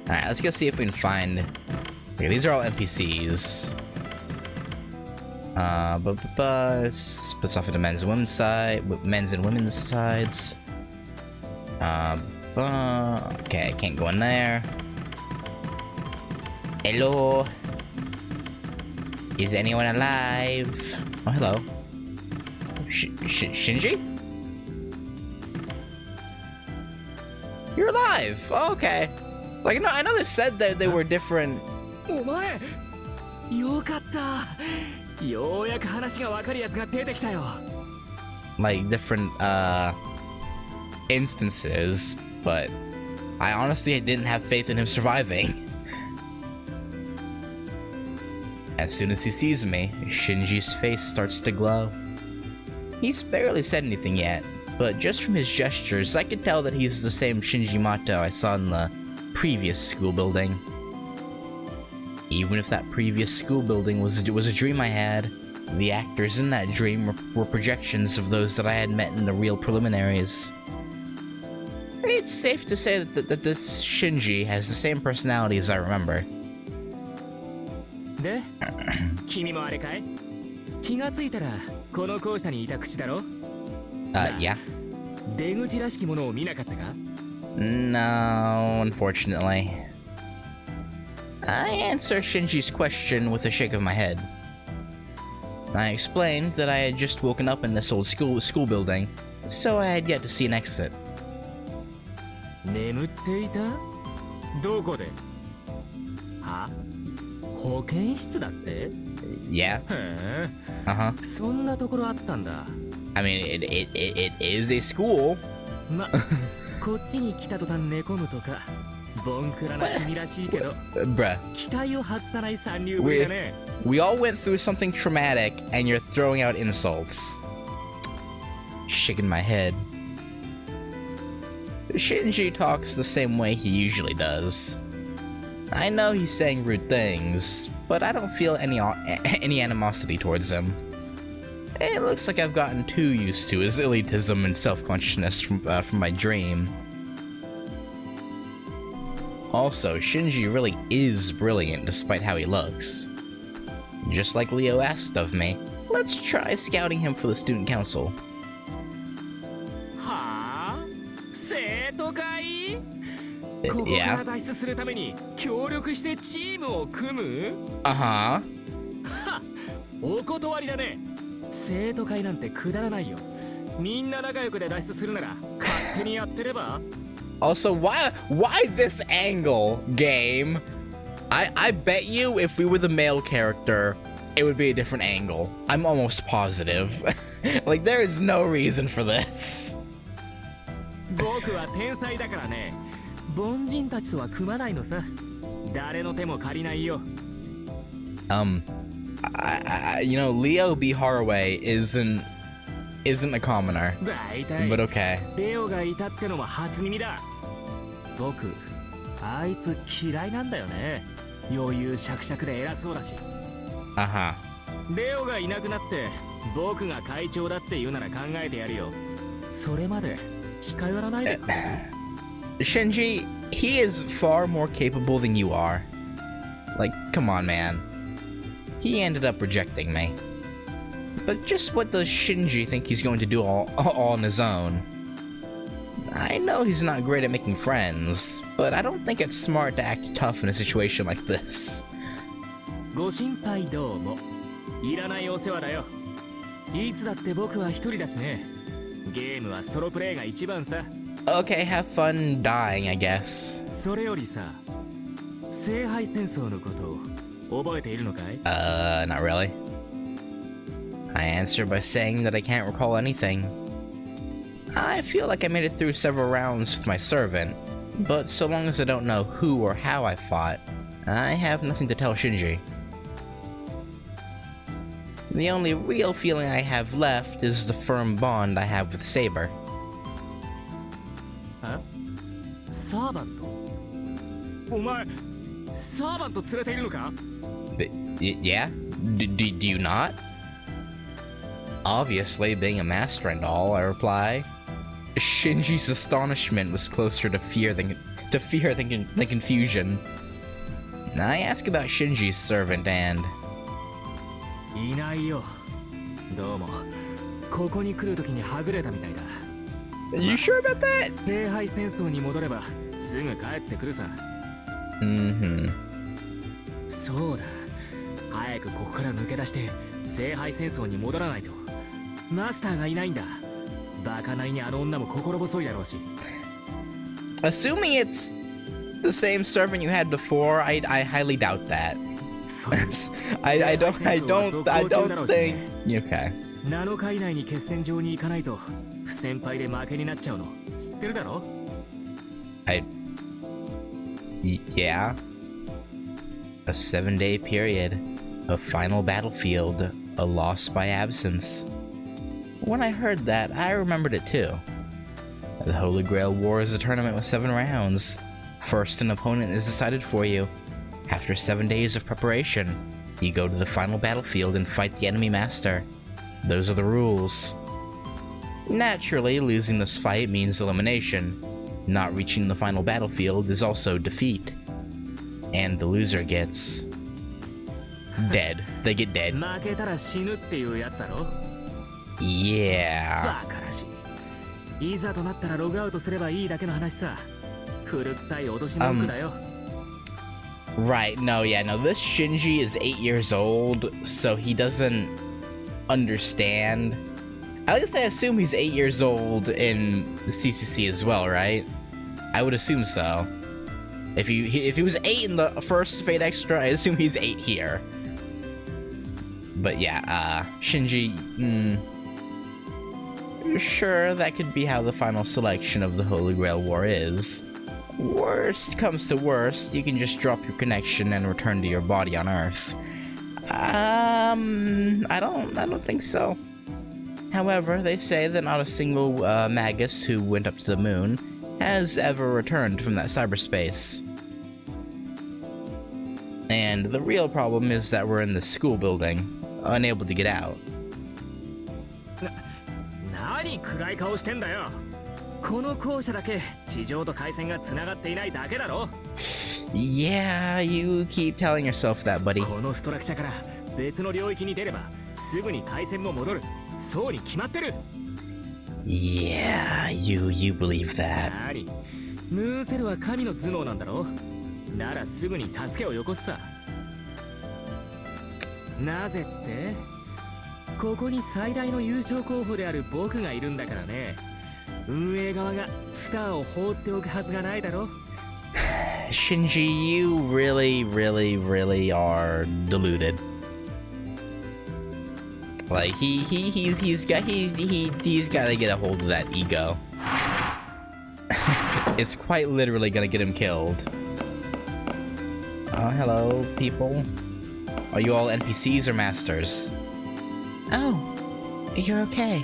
Alright, let's go see if we can find... Okay, these are all NPCs. Splits off into men's and women's sides. Okay, I can't go in there. Hello? Is anyone alive? Oh, hello. Shinji? You're alive! Oh, okay. Like, no, I know they said that they were different... like, different, instances, but I honestly didn't have faith in him surviving. As soon as he sees me, Shinji's face starts to glow. He's barely said anything yet, but just from his gestures, I could tell that he's the same Shinji Mato I saw in the previous school building. Even if that previous school building was a dream I had, the actors in that dream were projections of those that I had met in the real preliminaries. It's safe to say that this Shinji has the same personality as I remember. Yeah? No, unfortunately. I answer Shinji's question with a shake of my head. I explained that I had just woken up in this old school building, so I had yet to see an exit. Yeah. Uh-huh. I mean, it is a school. Bruh. We all went through something traumatic, and you're throwing out insults. Shaking my head. Shinji talks the same way he usually does. I know he's saying rude things, but I don't feel any animosity towards him. It looks like I've gotten too used to his elitism and self-consciousness from my dream. Also, Shinji really is brilliant despite how he looks. Just like Leo asked of me, let's try scouting him for the student council. Yeah. Uh-huh. Also, why this angle, game? I bet you if we were the male character, it would be a different angle. I'm almost positive. Like, there is no reason for this. You know, Leo B. Haraway isn't a commoner, but okay. Uh-huh. Shinji, he is far more capable than you are. Like, come on, man. He ended up rejecting me. But just what does Shinji think he's going to do all on his own? I know he's not great at making friends, but I don't think it's smart to act tough in a situation like this. Okay, have fun dying, I guess. Not really. I answer by saying that I can't recall anything. I feel like I made it through several rounds with my servant, but so long as I don't know who or how I fought, I have nothing to tell Shinji. The only real feeling I have left is the firm bond I have with Saber. Huh? Servant? Yeah? Do you not? Obviously, being a master and all, I reply. Shinji's astonishment was closer to fear than to fear than confusion. Now I ask about Shinji's servant and... いないよ。どうも。ここに来るときにはぐれたみたいだ。Are you sure about that? 聖杯戦争に戻ればすぐ帰ってくるさ。そうだ。早くここから抜け出して聖杯戦争に戻らないと。マスターがいないんだ。バカなりにあの女も心細いだろうし。Assuming it's the same servant you had before, I highly doubt that. I don't think. Okay. 7日以内に決戦場に行かないと不戦敗で負けになっちゃうの知ってるだろ? Yeah. A 7-day period, a final battlefield, a loss by absence. When I heard that, I remembered it too. The Holy Grail War is a tournament with 7 rounds. First, an opponent is decided for you. After 7 days of preparation, you go to the final battlefield and fight the enemy master. Those are the rules. Naturally, losing this fight means elimination. Not reaching the final battlefield is also defeat. And the loser gets... dead. They get dead. 負けたら死ぬっていうやつだろ? Yeah. バカらしい。いざとなったらログアウトすればいいだけの話さ。古臭い脅し文句だよ。Right, no, this Shinji is 8 years old, so he doesn't understand. At least I assume he's 8 years old in CCC as well, right? I would assume so. If he was 8 in the first Fate Extra, I assume he's 8 here. But yeah, Shinji, sure, that could be how the final selection of the Holy Grail War is. Worst comes to worst, you can just drop your connection and return to your body on Earth. I don't think so. However, they say that not a single Magus who went up to the moon has ever returned from that cyberspace. And the real problem is that we're in the school building, unable to get out. 何暗い顔してんだよ。この校舎だけ地上と回線がつながっていないだけだろ? Yeah, you keep telling yourself that, buddy. このストラクチャから別の領域に出ればすぐに回線も戻る。そうに決まってる。Yeah, you believe that. 何? ムーンセルは神の頭脳なんだろ? ならすぐに助けをよこすさ。なぜって？ここに最大の優勝候補である僕がいるんだからね。運営側がスターを放っておくはずがないだろ? Shinji, you really are deluded. Like he's got to get a hold of that ego. It's quite literally gonna get him killed. Oh, hello, people. Are you all NPCs or masters? Oh, you're okay.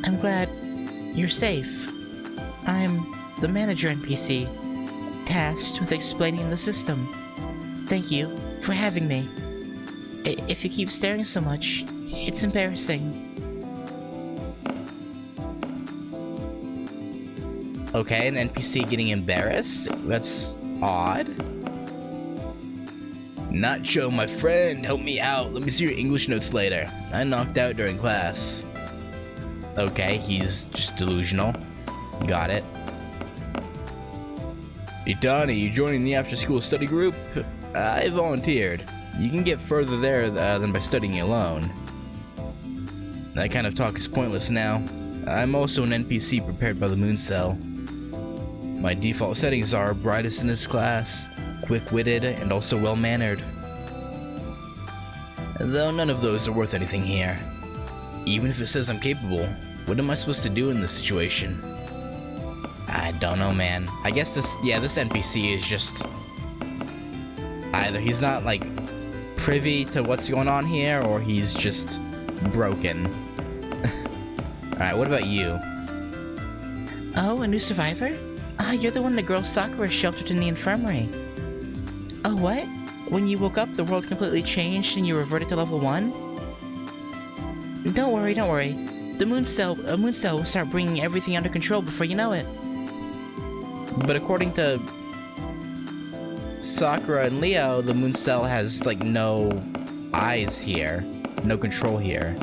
I'm glad you're safe. I'm the manager NPC, tasked with explaining the system. Thank you for having me. If you keep staring so much, it's embarrassing. Okay, an NPC getting embarrassed? That's odd. Nacho, my friend, help me out. Let me see your English notes later. I knocked out during class. Okay, he's just delusional. Got it. Itani, you joining the after-school study group? I volunteered. You can get further there than by studying alone. That kind of talk is pointless now. I'm also an NPC prepared by the Moon Cell. My default settings are brightest in his class, quick-witted, and also well-mannered. Though none of those are worth anything here. Even if it says I'm capable, what am I supposed to do in this situation? I don't know, man. I guess this NPC is just... either he's not, like, privy to what's going on here, or he's just broken. Alright, what about you? Oh, a new survivor? Ah, you're the one the girls' Sakura sheltered in the infirmary. Oh, what? When you woke up, the world completely changed and you reverted to level 1? Don't worry. The Moon Cell will start bringing everything under control before you know it. But according to Sakura and Leo, the moon cell has like no eyes here, no control here.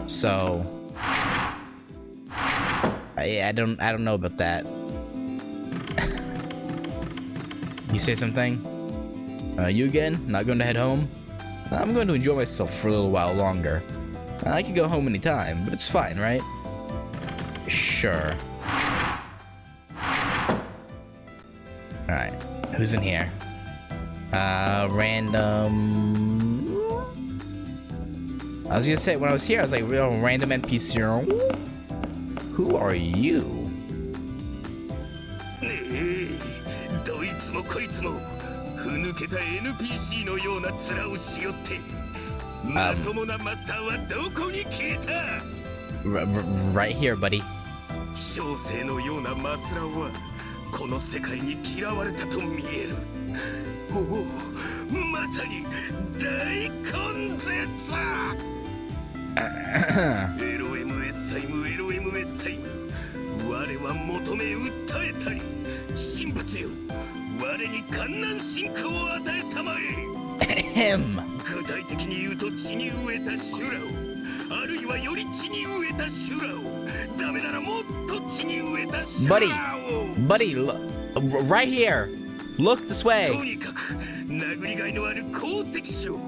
So I don't know about that. You say something? You again? Not going to head home? I'm going to enjoy myself for a little while longer. I could go home anytime, but it's fine, right? Sure. Alright, who's in here? Random... I was gonna say, when I was here, I was like, random NPC. Who are you? Right here, buddy. 小生のようなマスラオはこの世界に嫌われたと見える。おお、まさに大根絶。エロ MS サイム、エロ MS サイム。我は求め訴えたり、神仏よ、我に観南真空を与えたまえ。具体的に言うと血に飢えた修羅を。 あるいはより血に飢えた修羅を。ダメならもっと血に飢えた修羅を。Buddy, right here. Look this way. とにかく殴りがいのある好敵将。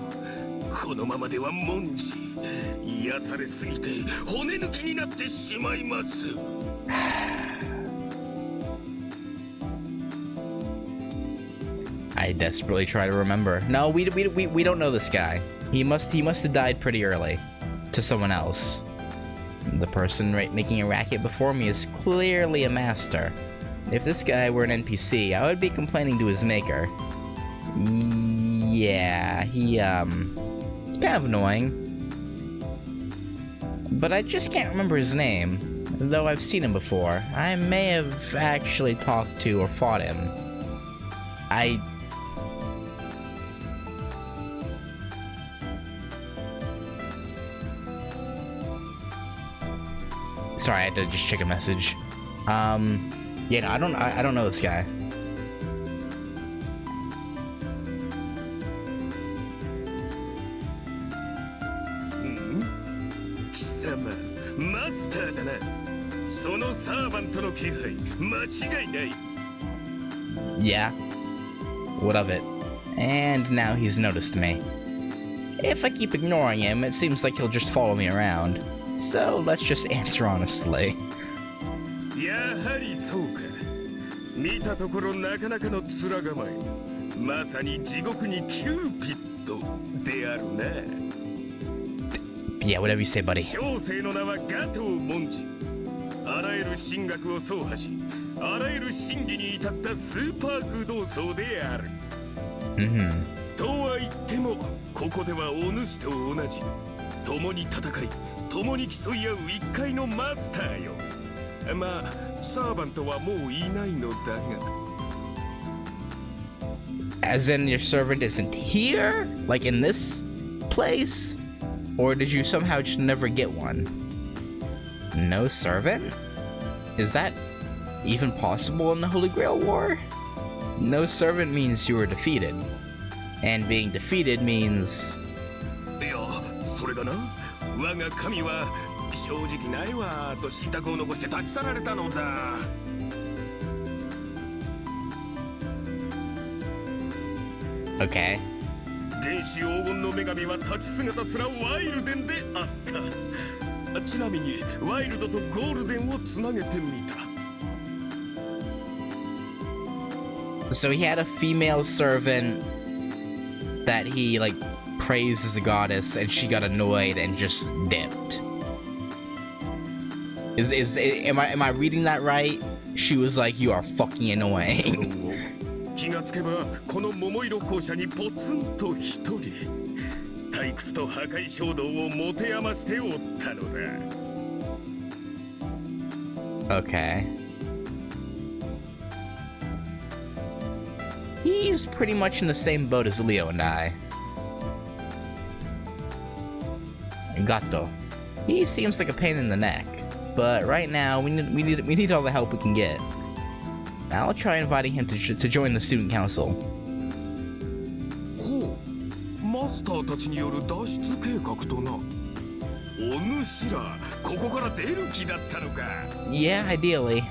このままでは文字癒されすぎて骨抜きになってしまいます。I desperately try to remember. No, we don't know this guy. He must have died pretty early. To someone else. The person making a racket before me is clearly a master. If this guy were an NPC, I would be complaining to his maker. Yeah, he kind of annoying. But I just can't remember his name, though I've seen him before. I may have actually talked to or fought him. Sorry, I had to just check a message. Yeah, no, I don't know this guy. Kisama, master だな。そのサーバントの気配、間違いない。 Yeah. What of it? And now he's noticed me. If I keep ignoring him, it seems like he'll just follow me around. So let's just answer honestly. やはりそうか。見たところなかなかの面構え。まさに地獄にキューピッドであるな。Yeah, whatever you say, buddy. 小生の名はガトー文字。あらゆる神学を走破し、あらゆる真偽に至ったスーパー武道僧である。とは言っても、ここではお主と同じ。共に戦い。 共に競い合う一階のマスターよ。まあ、サーバントはもういないのだが。As in, your servant isn't here? Like in this place? Or did you somehow just never get one? No servant? Is that even possible in the Holy Grail War? No servant means you were defeated. And being defeated means... いや、それがな。 我が神は正直ないわと信託を残して立ち去られたのだ。Okay. 原始黄金の女神は立ち姿すらワイルデンであった。ちなみにワイルドとゴールデンをつなげてみた。So he had a female servant that he like praised as a goddess, and she got annoyed and just dipped. Am I reading that right? She was like, "You are fucking annoying." 気がつけばこの桃色校舎にポツンと一人退屈と破壊衝動を持て余しておったのだ。Okay. He's pretty much in the same boat as Leo and I. Gato. He seems like a pain in the neck, but right now we need all the help we can get. I'll try inviting him to join the student council. スターたちによる脱出計画とな。お主ら、ここから出る気だったのか。Yeah, ideally.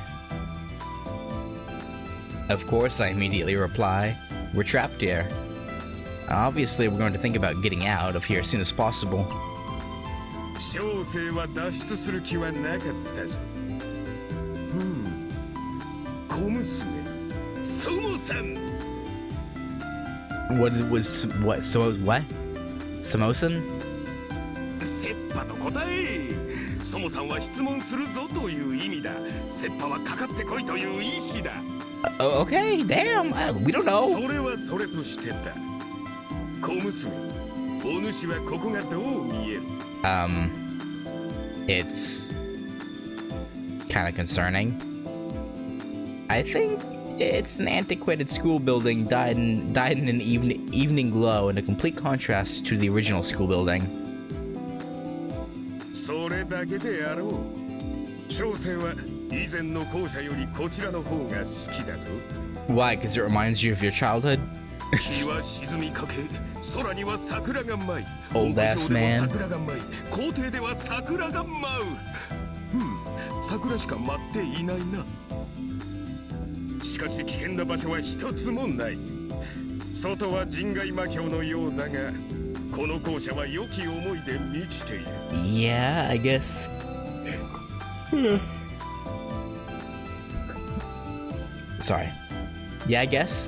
Of course, I immediately reply. We're trapped here. Obviously, we're going to think about getting out of here as soon as possible. 小生は脱出する気はなかったぞ。小娘、そもさん。What? Samosan? セッパと答え。そもさんは質問するぞという意味だ。セッパはかかってこいという意志だ。Okay, damn, we don't know. それはそれとしてだ。小娘、お主はここがどう見える？ It's kind of concerning. I think it's an antiquated school building dyed in an evening glow in a complete contrast to the original school building. それだけであろう。小生は以前の校舎よりこちらの方が好きだぞ。Why? Because it reminds you of your childhood? 日は沈みかけ、空には桜が舞い、 Old ass man. 屋上では桜が舞い、校庭では桜が舞う。桜しか舞っていないな。しかし危険な場所は一つもない。外は人外魔境のようだが、この校舎は良き思いで満ちている。Yeah, I guess. Sorry. Yeah, I guess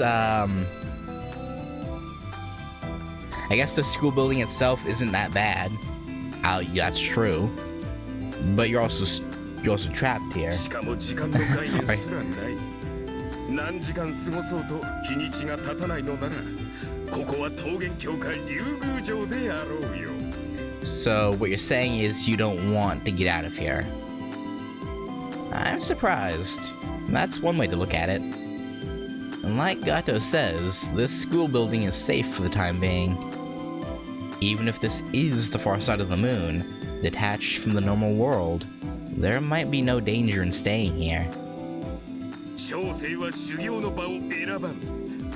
the school building itself isn't that bad. That's true. But you're also trapped here. しかも時間の概念すらない。何時間過ごそうと日にちが経たないのなら、ここは桃源教会竜宮城であろうよ。So what you're saying is you don't want to get out of here. I'm surprised. That's one way to look at it. And like Gato says, this school building is safe for the time being. Even if this is the far side of the moon, detached from the normal world, there might be no danger in staying here. 小生は修行の場を選ばん。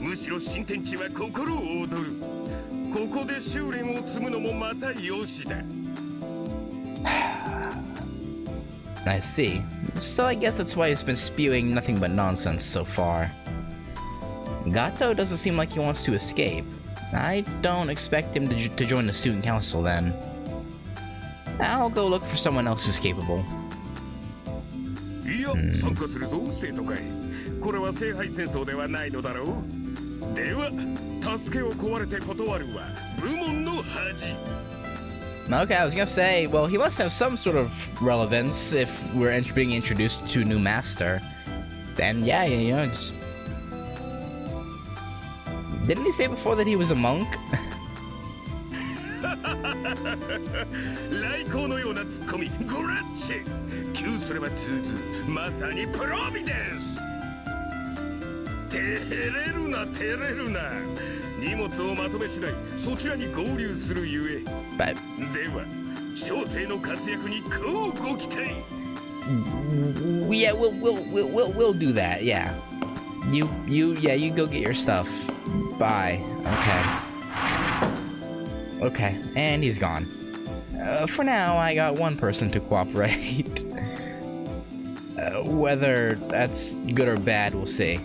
むしろ新天地は心を躍る。ここで修練を積むのもまたよしだ。I see. So I guess that's why he's been spewing nothing but nonsense so far. Gato doesn't seem like he wants to escape. I don't expect him to join the student council then. I'll go look for someone else who's capable. いや、参加するぞ、生徒会。これは聖杯戦争ではないのだろう。では、助けを請われて断るわ。部門の恥。Okay, I was gonna say, well, he must have some sort of relevance if we're being introduced to a new master. Then, yeah, you know, just... Didn't he say before that he was a monk? 来航のようなツッコミ、グラッチ。急すれば通ず、まさにプロビデンス。照れるな、照れるな。荷物をまとめ次第、そちらに合流するゆえ。But... では、小生の活躍にこうご期待。Yeah, we'll do that. Yeah, you go get your stuff. Bye. Okay, and he's gone. For now, I got one person to cooperate. Whether that's good or bad, we'll see.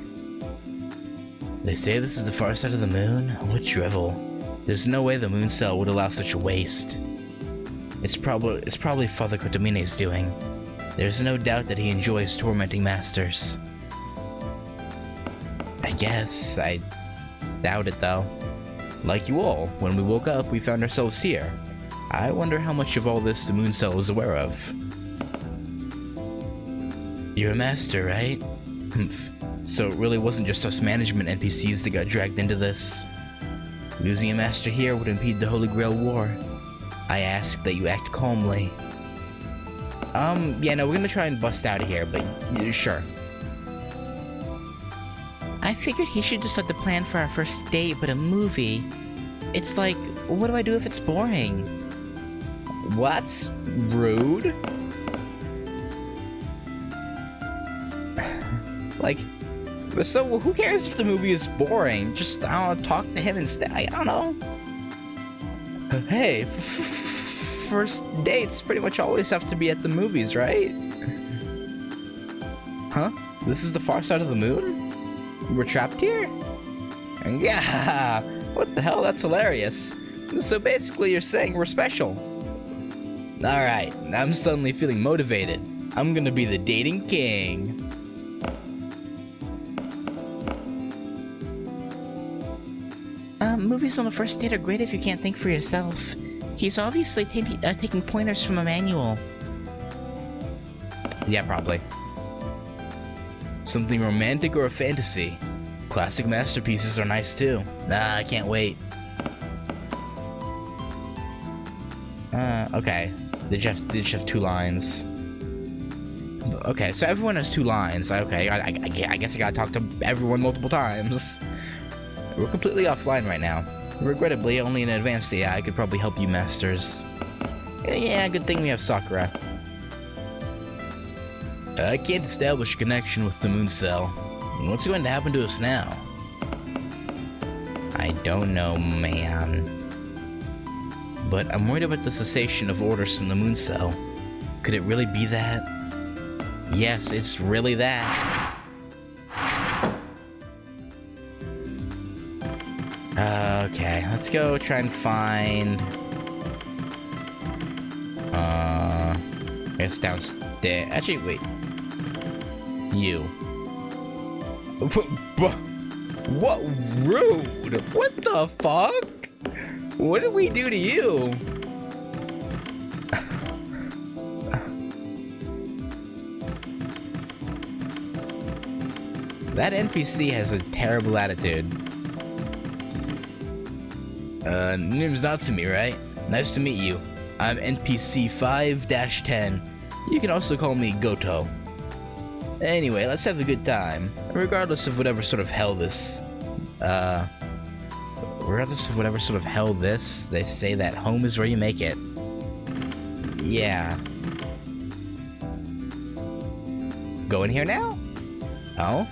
They say this is the far side of the moon? What drivel. There's no way the moon cell would allow such a waste. It's probably Father Kotomine's doing. There's no doubt that he enjoys tormenting masters. I guess. I doubt it though. Like you all, when we woke up, we found ourselves here. I wonder how much of all this the moon cell is aware of. You're a master, right? Humph. So it really wasn't just us management NPCs that got dragged into this. Losing a master here would impede the Holy Grail War. I ask that you act calmly. Yeah, no, we're gonna try and bust out of here, but sure. I figured he should just let the plan for our first date, but a movie. It's like, what do I do if it's boring? What's rude? Like, so who cares if the movie is boring? Just, I don't know, talk to him instead. I don't know. Hey, first dates pretty much always have to be at the movies, right? Huh? This is the far side of the moon? We're trapped here? Yeah! What the hell? That's hilarious. So basically you're saying we're special. Alright, I'm suddenly feeling motivated. I'm gonna be the dating king. Movies on the first date are great if you can't think for yourself. He's obviously taking pointers from a manual. Yeah, probably. Something romantic or a fantasy. Classic masterpieces are nice too. Nah, I can't wait. Okay. They just have 2 lines. Okay, so everyone has 2 lines. Okay, I guess I gotta talk to everyone multiple times. We're completely offline right now. Regrettably, only an advanced AI could probably help you masters. Yeah, good thing we have Sakura. I can't establish a connection with the moon cell. What's going to happen to us now? I don't know, man. But I'm worried about the cessation of orders from the moon cell. Could it really be that? Yes, it's really that. Okay, let's go try and find... I guess downstairs. Actually, wait. You. What? Rude! What the fuck? What did we do to you? That NPC has a terrible attitude. Name's Natsumi, right? Nice to meet you. I'm NPC 5-10. You can also call me Goto. Anyway, let's have a good time. Regardless of whatever sort of hell this... they say that home is where you make it. Yeah. Go in here now? Oh?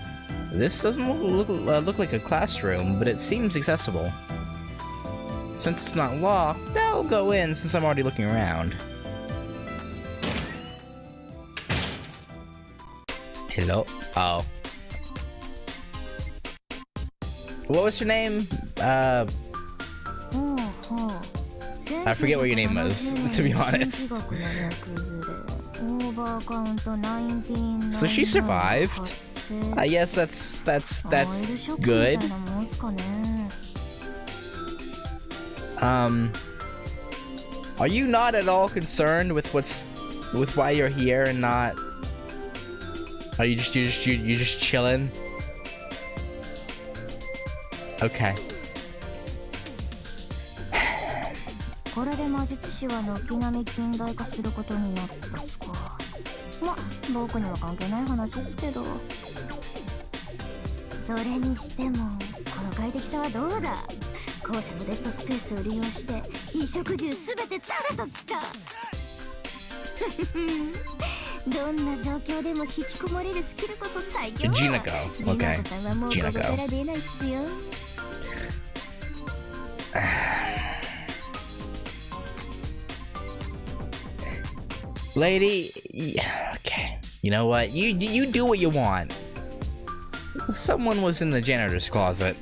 This doesn't look like a classroom, but it seems accessible. Since it's not locked, I'll go in since I'm already looking around. Hello? Oh. What was your name? I forget what your name was, to be honest. So she survived. Yes, that's good. Are you not at all concerned with why you're here and not? Are you just chilling? Okay. これで魔術師は軒並み近代化することになったすか。ま、僕には関係ない話ですけど。それにしても、この快適さはどうだ。校舎のデッドスペースを利用して、衣食住すべてタダときた。どんな状況でも引きこもれるスキルこそ最強。ジナコ、okay. さんはもうここから出ないっすよ。Lady, yeah, okay. You know what? You do what you want. Someone was in the janitor's closet.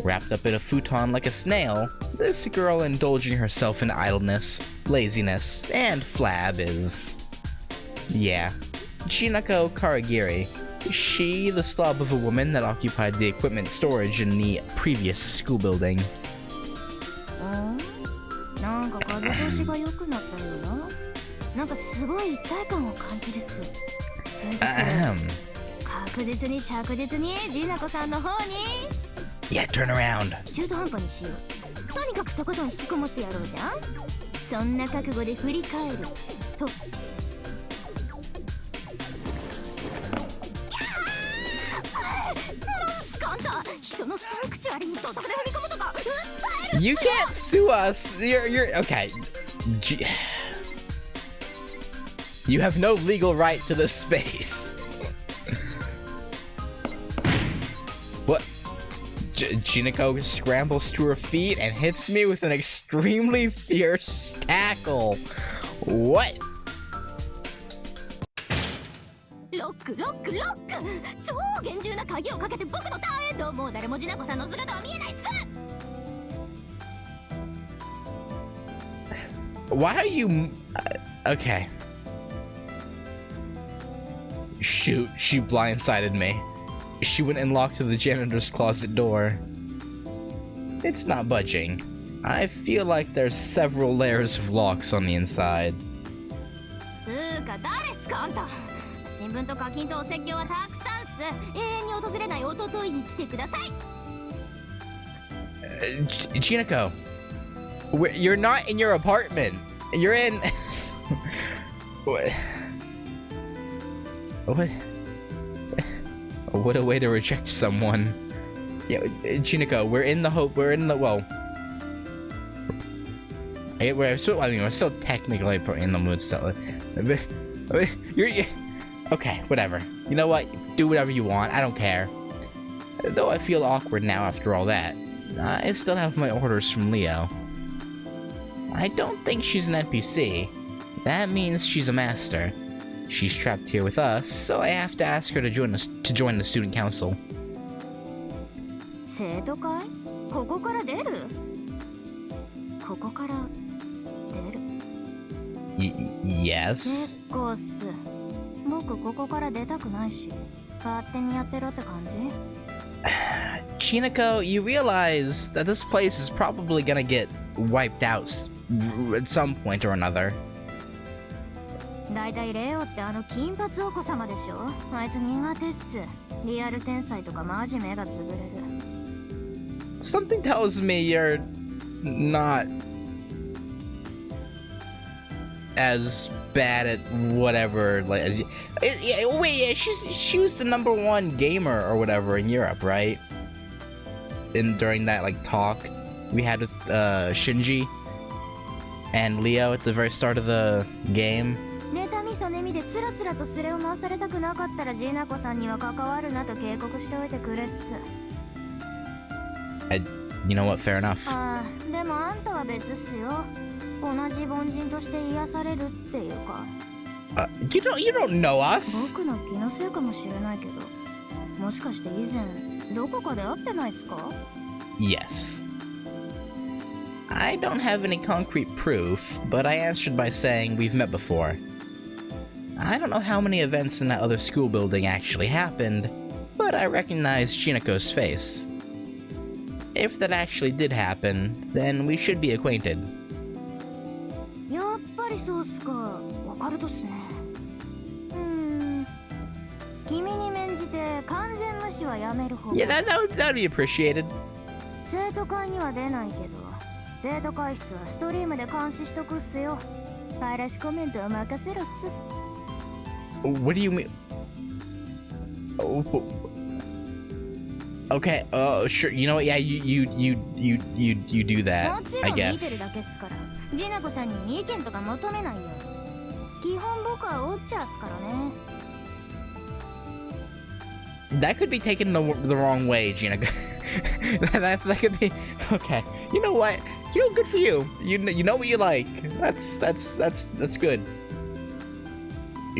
Wrapped up in a futon like a snail, this girl indulging herself in idleness, laziness, and flab is... yeah. Chinako Karagiri. She, the slob of a woman that occupied the equipment storage in the previous school building. Yeah, turn around. You can't sue us. You're okay. You have no legal right to this space. What? Jinako scrambles to her feet and hits me with an extremely fierce tackle. What? ロックロックロック、超厳重な鍵をかけて僕のターンエンド、もう誰もジナコさんの姿は見えないっす。 Why are you... okay. Shoot, she blindsided me. She went and locked the janitor's closet door. It's not budging. I feel like there's several layers of locks on the inside. つーか誰っすかあんた。新聞と課金とお説教はたくさんっす。永遠に訪れないおとといに来てください。Jinako, you're not in your apartment. You're in... What? What a way to reject someone. Yeah, Jinako, we're in the... well... we're still technically in the mood still. Okay, whatever. You know what? Do whatever you want. I don't care. Though I feel awkward now after all that. I still have my orders from Leo. I don't think she's an NPC. That means she's a master. She's trapped here with us, so I have to ask her to join the student council. 生徒会？ここから出る？ここから出る？ Yes? 結構っす。僕ここから出たくないし、勝手にやってろって感じ？ Chinako, you realize that this place is probably gonna get wiped out at some point or another. だいたいレオってあの金髪お子様でしょ？あいつ苦手っす。リアル天才とかマジ目が潰れる。Something tells me you're not as bad at whatever like as you. Wait, she was the #1 gamer or whatever in Europe, right? During that like talk we had with Shinji and Leo at the very start of the game. 妬みそねみでつらつらとスレを回されたくなかったらジナコさんには関わるなと警告しておいてくれっす。You know what? Fair enough. ああ、でもあんたは別っすよ。同じ凡人として癒されるっていうか。You don't know us. 僕の気のせいかもしれないけど、もしかして以前どこかで会ってないっすか？ Yes. I don't have any concrete proof, but I answered by saying we've met before. I don't know how many events in that other school building actually happened, but I recognized Chinako's face. If that actually did happen, then we should be acquainted. やっぱりそうっすか。わかるとっすね。君に免じて完全無視はやめる方が。Yeah, that would be appreciated. 生徒会には出ないけど、生徒会室はストリームで監視しとくっすよ。嵐コメントは任せろっす。What do you mean? Okay. Sure. You know what? Yeah, you do that. もちろ I ん見てるだ guess. けっすから。ジナコさんに意見とか求めないよ。基本僕はウォッチャーっすからね。That could be taken the wrong way, Gina. that could be okay. You know what? You know, good for you. You know what you like. That's good.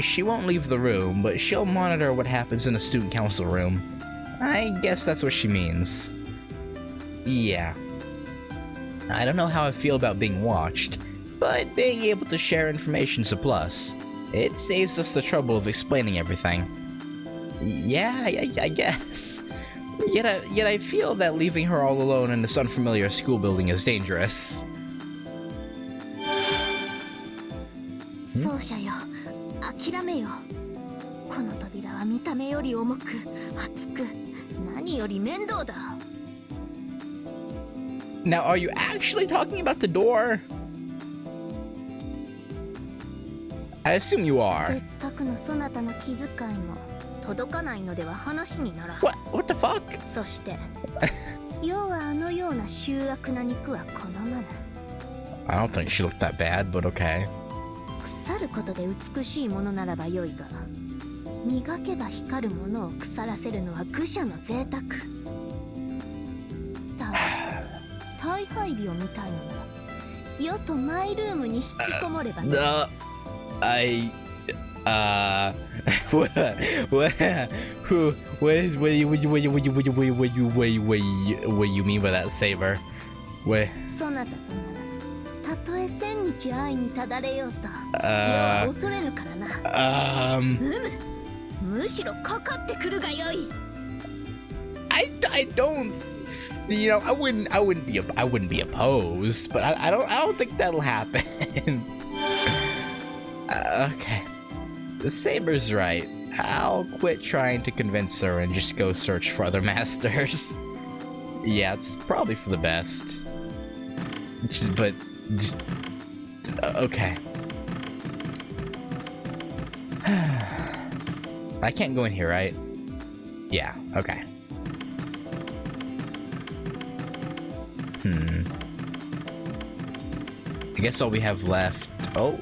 She won't leave the room, but she'll monitor what happens in the student council room. I guess that's what she means. Yeah. I don't know how I feel about being watched, but being able to share information's a plus. It saves us the trouble of explaining everything. Yeah, I guess. Yet I feel that leaving her all alone in this unfamiliar school building is dangerous. 奏者よ、諦めよ。この扉は見た目より重く、熱く、何より面倒だ。Now, are you actually talking about the door? I assume you せ are. っかくのそなたの気遣いも届かないのでは話にならん。 What the fuck? そして世はあのような醜悪な肉は好まぬ。 I don't think she looked that bad, but okay. 腐ることで美しいものならばよいが、磨けば光るものを腐らせるのは愚者の贅沢。大配備を見たいのならよとマイルームに引きこもればね。What you mean by that, Saber? What? そなたとならたとえ千日愛にただれようと世は恐れぬからな。むしろかかってくるがよい。I don't, you know, I wouldn't be opposed, but I don't think that'll happen. Okay, the Saber's right. I'll quit trying to convince her and just go search for other masters. Yeah, it's probably for the best. Okay. I can't go in here, right? Yeah, okay. I guess all we have left... Oh.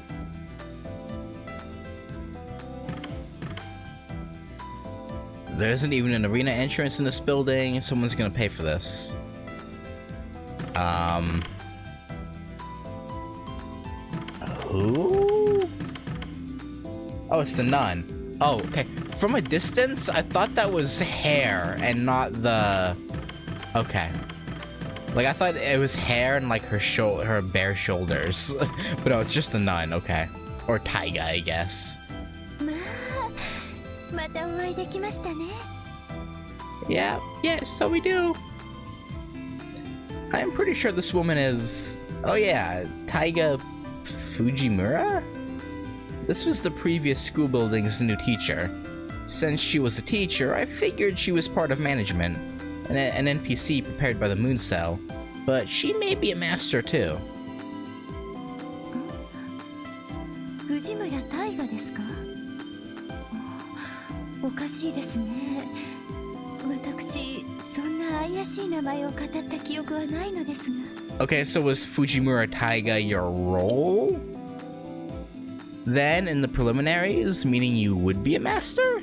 There isn't even an arena entrance in this building. Someone's gonna pay for this. Who? Oh, it's the nun. Oh, okay. From a distance, I thought that was hair and not the... Okay. Like, I thought it was hair and, like, her bare shoulders. But no, it's just the nun, okay. Or Taiga, I guess. Yeah, so we do. I'm pretty sure this woman is... Oh yeah, Taiga Fujimura? This was the previous school building's new teacher. Since she was a teacher, I figured she was part of management, an NPC prepared by the Moon Cell, but she may be a master too. Fujimura Taiga ですか？おかしいですね。私、そんな怪しい名前を語った記憶はないのですが。Okay, so was Fujimura Taiga your role? Then in the preliminaries, meaning you would be a master?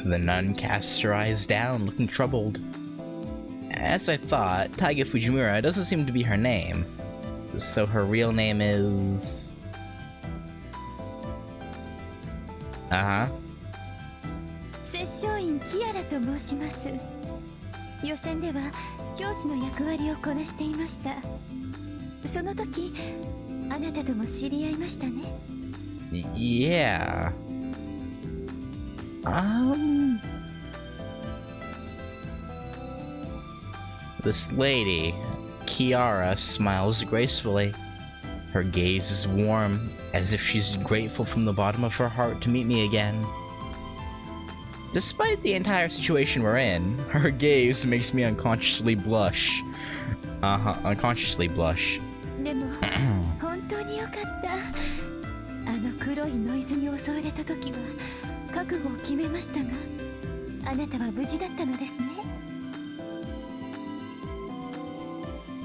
The nun casts her eyes down, looking troubled. As I thought, Taiga Fujimura doesn't seem to be her name. So her real name is... Uh-huh. 摂政院キアラと申します。予選では教師の役割をこなしていました。その時、あなたとも知り合いましたね。Yeah. This lady, Kiara, smiles gracefully. Her gaze is warm, as if she's grateful from the bottom of her heart to meet me again. Despite the entire situation we're in, her gaze makes me unconsciously blush. Unconsciously blush. でも本当によかった。あの黒いノイズに襲われた時は覚悟を決めましたが、あなたは無事だったのですね。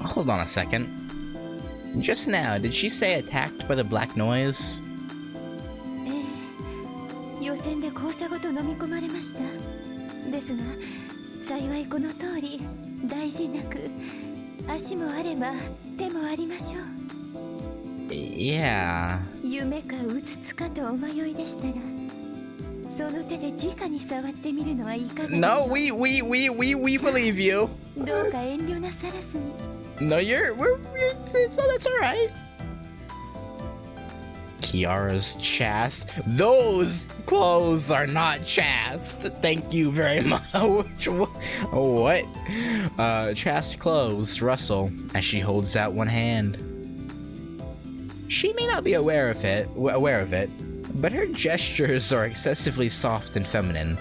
Hold on a second. Just now, did she say attacked by the black noise? 予選で校舎ごと飲み込まれました。ですが、幸いこの通り大事なく、足もあれば手もありましょう。Yeah. 夢かうつつかとお迷いでしたら、その手で直に触ってみるのはいかがでしょう。No, we believe you. どうか遠慮なさらずに。No, that's alright. Kiara's chaste. Those clothes are not chaste. Thank you very much. What? Chaste clothes rustle as she holds out one hand. She may not be aware of it, but her gestures are excessively soft and feminine.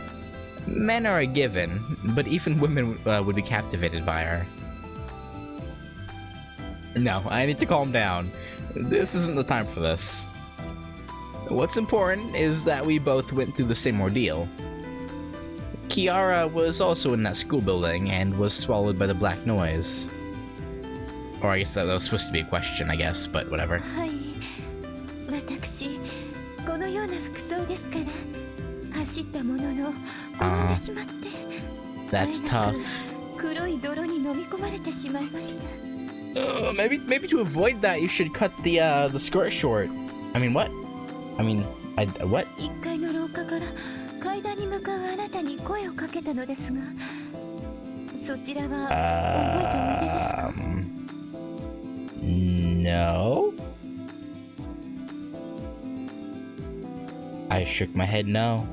Men are a given, but even women would be captivated by her. No, I need to calm down. This isn't the time for this. What's important is that we both went through the same ordeal. Kiara was also in that school building and was swallowed by the black noise. Or I guess that was supposed to be a question, I guess, but whatever. はい。私、このような服装ですから、走ったものの転んでしまって。That's tough. 黒い泥に飲み込まれてしまいました。Maybe to avoid that, you should cut the skirt short. I mean, what? I mean, what? 1階の廊下から階段に向かうあなたに声をかけたのですが、そちらは覚えておいでですか？ No. I shook my head no.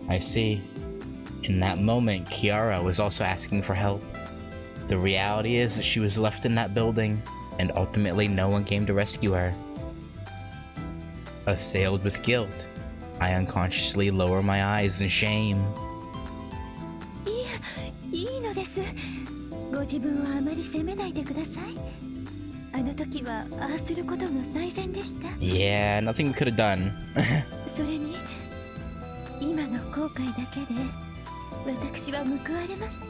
I see. In that moment, Kiara was also asking for help. The reality is that she was left in that building, and ultimately no one came to rescue her. Assailed with guilt, I unconsciously lower my eyes in shame. いいのです。ご自分をあまり責めないでください。あの時はああすることが最善でした。Yeah, nothing we could have done. それに、今の後悔だけで私は報われました。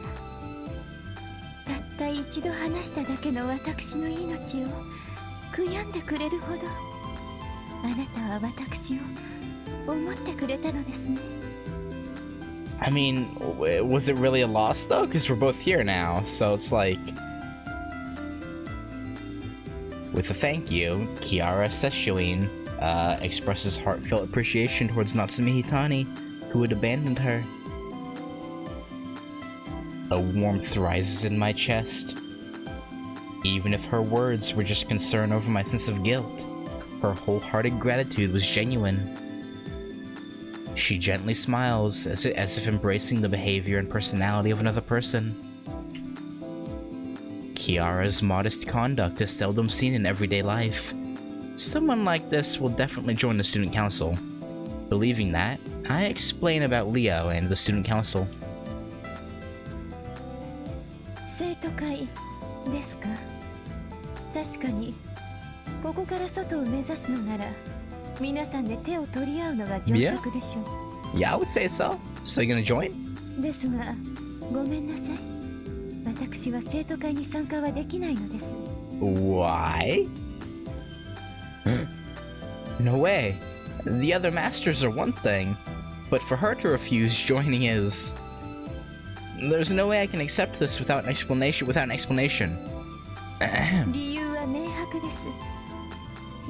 たった一度話しただけの私の命を悔やんでくれるほど、あなたは私を思ってくれたのですね。I mean, was it really a loss though? Because we're both here now, so it's like... With a thank you, Kiara Seshuin expresses heartfelt appreciation towards Natsume Hitani, who had abandoned her. A warmth rises in my chest. Even if her words were just concern over my sense of guilt, her wholehearted gratitude was genuine. She gently smiles, as if embracing the behavior and personality of another person. Kiara's modest conduct is seldom seen in everyday life. Someone like this will definitely join the student council. Believing that, I explain about Leo and the student council. 生徒会ですか？確かにここから外を目指すのなら皆さんで手を取り合うのが上策でしょう。Yeah, I would say so. So you gonna join? ですが、ごめんなさい。私は生徒会に参加はできないのです。Why? No way. The other masters are one thing, but for her to refuse joining is... There's no way I can accept this without an explanation. 理由は明白です。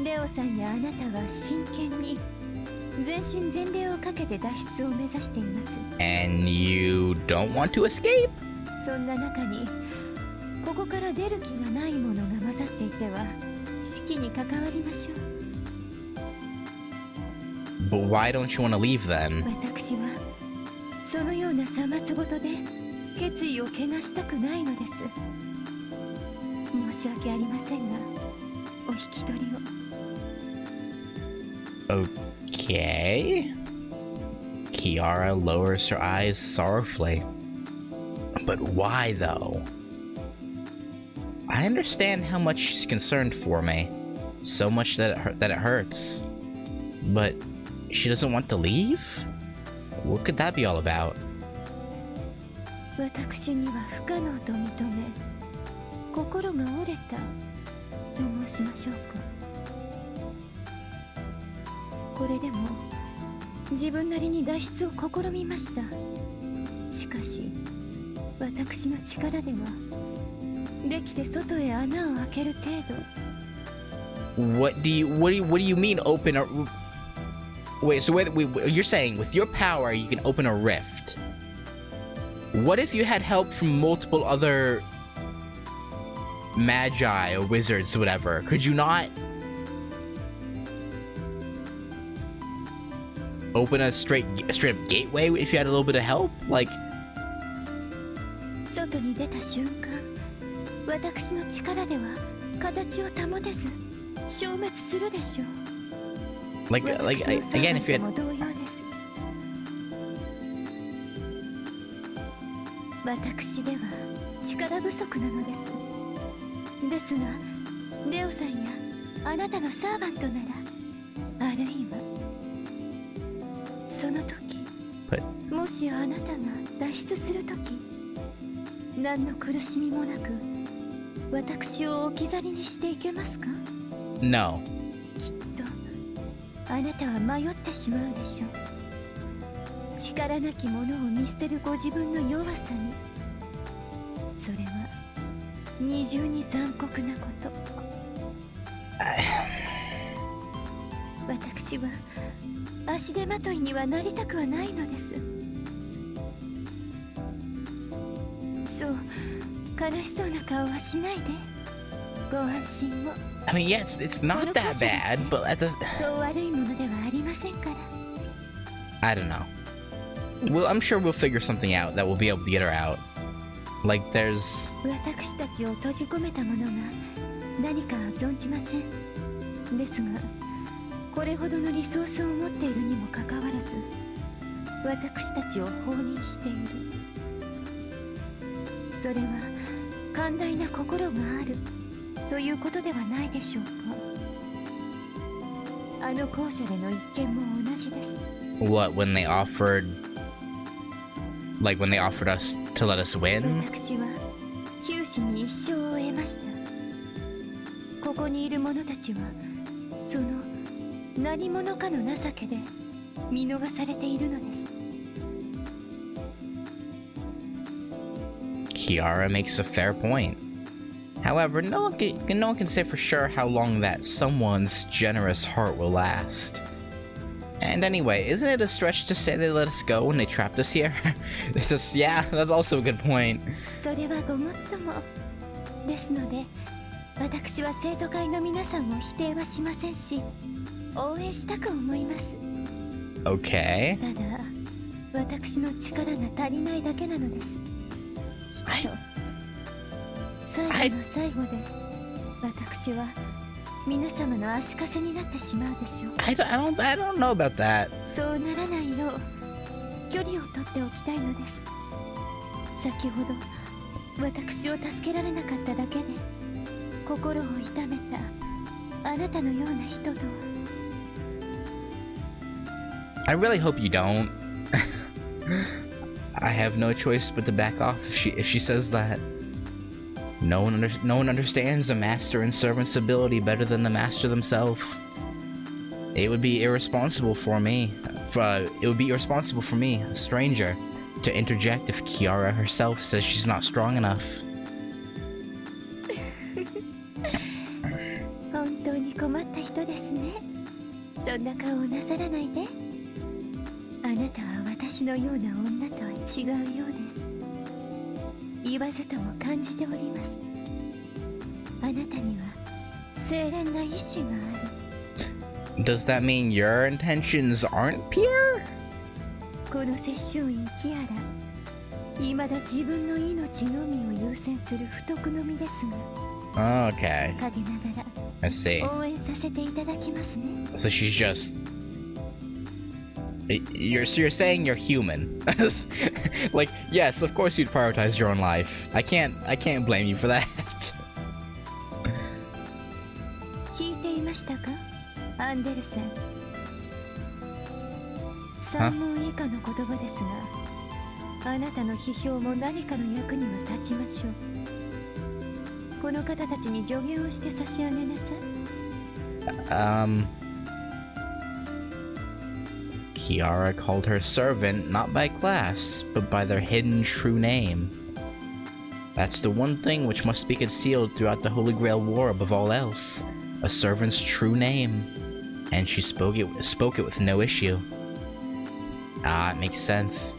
レオさんやあなたは真剣に全身全霊をかけて脱出を目指しています。And you don't want to escape? そんな中にここから出る気がないものが混ざっていては式に関わりましょう。But why don't you want to leave then? 私はそのようなさまつごとで決意を怪我したくないのです。申し訳ありませんがお引き取りを。Okay. Kiara lowers her eyes sorrowfully. But why though? I understand how much she's concerned for me. So much that it hurts. But she doesn't want to leave? What could that be all about? 私には不可能と認め心が折れたと申しましょうか。これでも自分なりに脱出を試みました。しかし私の力ではできて外へ穴を開ける程度。 What do you mean open a... Wait, so you're saying with your power you can open a rift. What if you had help from multiple other magi or wizards or whatever? Could you not open a straight up gateway if you had a little bit of help? Like... 外に出た瞬間、私の力では形を保てず消滅するでしょう。Like again, if you had... 私では力不足なのです。ですが、レオさんやあなたのサーバントなら、あるいはその時、もしあなたが脱出する時、何の苦しみもなく私を置き去りにしていけますか？ No. きっとあなたは迷ってしまうでしょう。力なき者を見捨てるご自分の弱さに二重に残酷なこと。私は足手まといにはなりたくはないのです。そう、悲しそうな顔はしないで。ご安心を。I mean, yes, it's not that bad, but at the... そう悪いものではありませんから。I don't know. Well, I'm sure we'll figure something out that we'll be able to get her out. Like, there's... 私たちを閉じ込めたものが何か存じません。ですが、これほどのリソースを持っているにもかかわらず、私たちを放任している。それは寛大な心があるということではないでしょうか。あの校舎での一件も同じです。What, when they offered... Like, when they offered us to let us win? 私は九死に一生を得ました。ここにいる者たちは、その何者かの情けで見逃されているのです。Kiara makes a fair point. However, no one can say for sure how long that someone's generous heart will last. And anyway, isn't it a stretch to say they let us go when they trapped us here? It's just, yeah, that's also a good point. それはごもっとも。ですので、私は生徒会の皆さんを否定はしませんし、応援したく思います。Okay. ただ、私の力が足りないだけなのです。きっと、最後の最後で、私は皆様の足かせになってしまうでしょう。I don't know about that. そうならないよう距離を取っておきたいのです。先ほど私を助けられなかっただけで心を痛めたあなたのような人とは。I really hope you don't. I have no choice but to back off if she says that. No one understands the master and servant's ability better than the master themselves. It would be irresponsible for me, a stranger, to interject if Kiara herself says she's not strong enough. 本当に困った人ですね。そんな顔をなさらないで。あなたは私のような女とは違うようです。言わずとも感じております。あなたには清廉な意志がある。Does that mean your intentions aren't pure? この摂政院キアラ、未だ自分の命のみを優先する不徳の身ですが、Okay. 陰なが I see. ら応援させていただきますね。So she's just... You're saying you're human. Like, yes, of course you'd prioritize your own life. I can't blame you for that. 聞いていましたか、アンデルセン。3問以下の言葉ですが、あなたの批評も何かの役には立ちましょう。この方たちに助言をして差し上げなさい。Kiara called her servant not by class, but by their hidden true name. That's the one thing which must be concealed throughout the Holy Grail War above all else. A servant's true name. And she spoke it with no issue. Ah, it makes sense.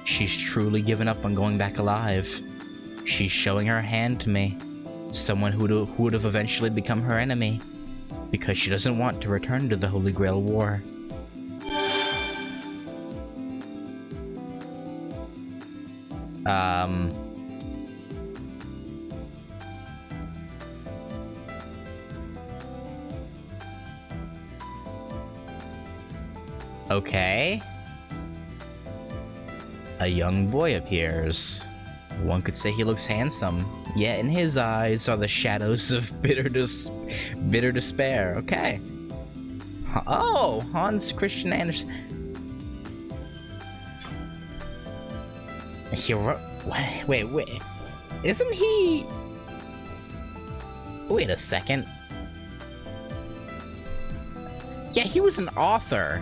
She's truly given up on going back alive. She's showing her hand to me. Someone who would have eventually become her enemy. Because she doesn't want to return to the Holy Grail War. Okay. A young boy appears. One could say he looks handsome, yet in his eyes are the shadows of bitter despair. Okay. Oh, Hans Christian Andersen. Wait. Isn't he... Wait a second. Yeah, he was an author.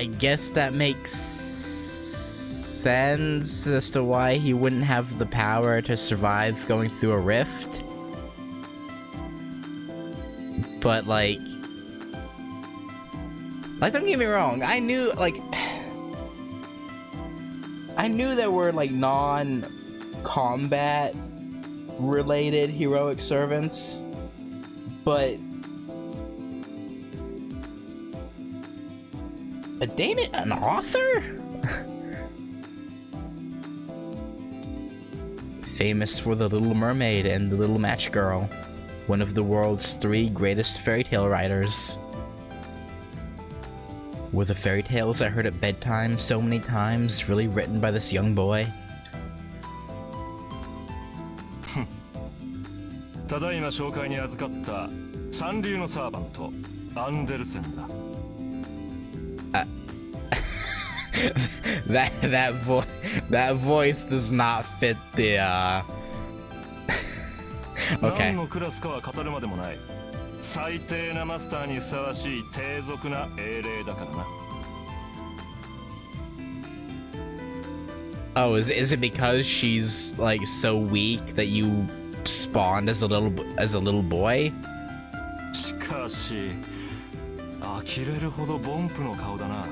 I guess that makes sense as to why he wouldn't have the power to survive going through a rift. But like don't get me wrong, I knew there were like non-combat related heroic servants, but an author? Famous for The Little Mermaid and The Little Match Girl, one of the world's 3 greatest fairy tale writers. Were the fairy tales I heard at bedtime so many times really written by this young boy? ただいま紹介に預かった三流のサーバントアンデルセンだ。that voice does not fit the okay. 何のクラスかは語るまでもない。最低なマスターにふさわしい低俗な英霊だからな。Oh, is it because she's like so weak that you spawned as a little boy? しかし、呆れるほどボンプの顔だな。